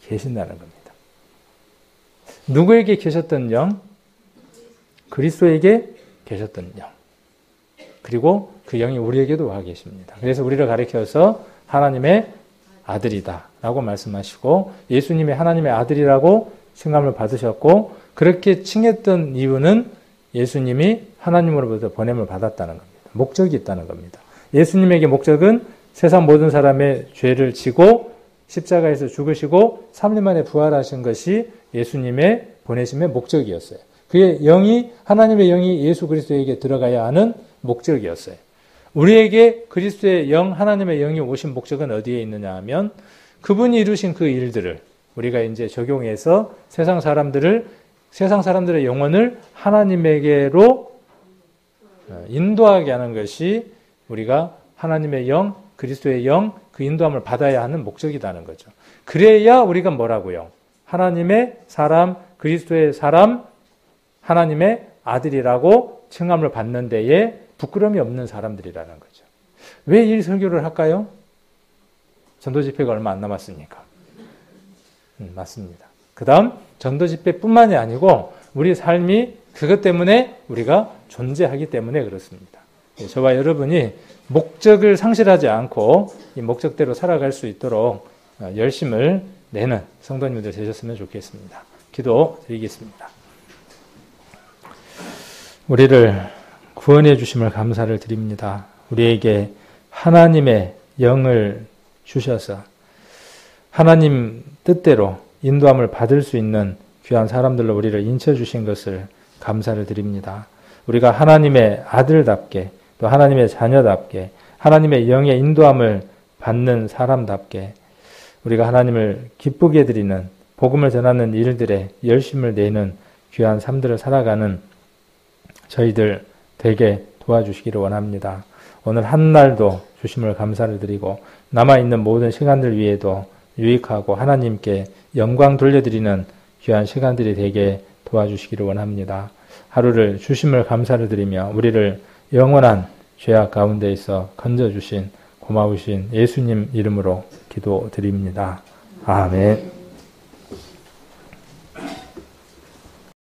계신다는 겁니다. 누구에게 계셨던 영? 그리스도에게 계셨던 영. 그리고 그 영이 우리에게도 와 계십니다. 그래서 우리를 가리켜서 하나님의 아들이다 라고 말씀하시고 예수님이 하나님의 아들이라고 칭함을 받으셨고 그렇게 칭했던 이유는 예수님이 하나님으로부터 보냄을 받았다는 겁니다. 목적이 있다는 겁니다. 예수님에게 목적은 세상 모든 사람의 죄를 지고 십자가에서 죽으시고 3일 만에 부활하신 것이 예수님의 보내심의 목적이었어요. 그의 영이, 하나님의 영이 예수 그리스도에게 들어가야 하는 목적이었어요. 우리에게 그리스도의 영, 하나님의 영이 오신 목적은 어디에 있느냐 하면 그분이 이루신 그 일들을 우리가 이제 적용해서 세상 사람들의 영혼을 하나님에게로 인도하게 하는 것이 우리가 하나님의 영, 그리스도의 영, 그 인도함을 받아야 하는 목적이라는 거죠. 그래야 우리가 뭐라고요? 하나님의 사람, 그리스도의 사람, 하나님의 아들이라고 칭함을 받는 데에 부끄러움이 없는 사람들이라는 거죠. 왜 이 설교를 할까요? 전도 집회가 얼마 안 남았으니까. 맞습니다. 그 다음 전도 집회뿐만이 아니고 우리 삶이 그것 때문에 우리가 존재하기 때문에 그렇습니다. 저와 여러분이 목적을 상실하지 않고 이 목적대로 살아갈 수 있도록 열심을 내는 성도님들 되셨으면 좋겠습니다. 기도 드리겠습니다. 우리를 구원해 주심을 감사를 드립니다. 우리에게 하나님의 영을 주셔서 하나님 뜻대로 인도함을 받을 수 있는 귀한 사람들로 우리를 인쳐주신 것을 감사를 드립니다. 우리가 하나님의 아들답게 또 하나님의 자녀답게 하나님의 영의 인도함을 받는 사람답게 우리가 하나님을 기쁘게 드리는 복음을 전하는 일들에 열심을 내는 귀한 삶들을 살아가는 저희들 되게 도와주시기를 원합니다. 오늘 한날도 주심을 감사를 드리고 남아있는 모든 시간들 위에도 유익하고 하나님께 영광 돌려드리는 귀한 시간들이 되게 도와주시기를 원합니다. 하루를 주심을 감사를 드리며 우리를 영원한 죄악 가운데에서 건져주신 고마우신 예수님 이름으로 기도드립니다. 아멘.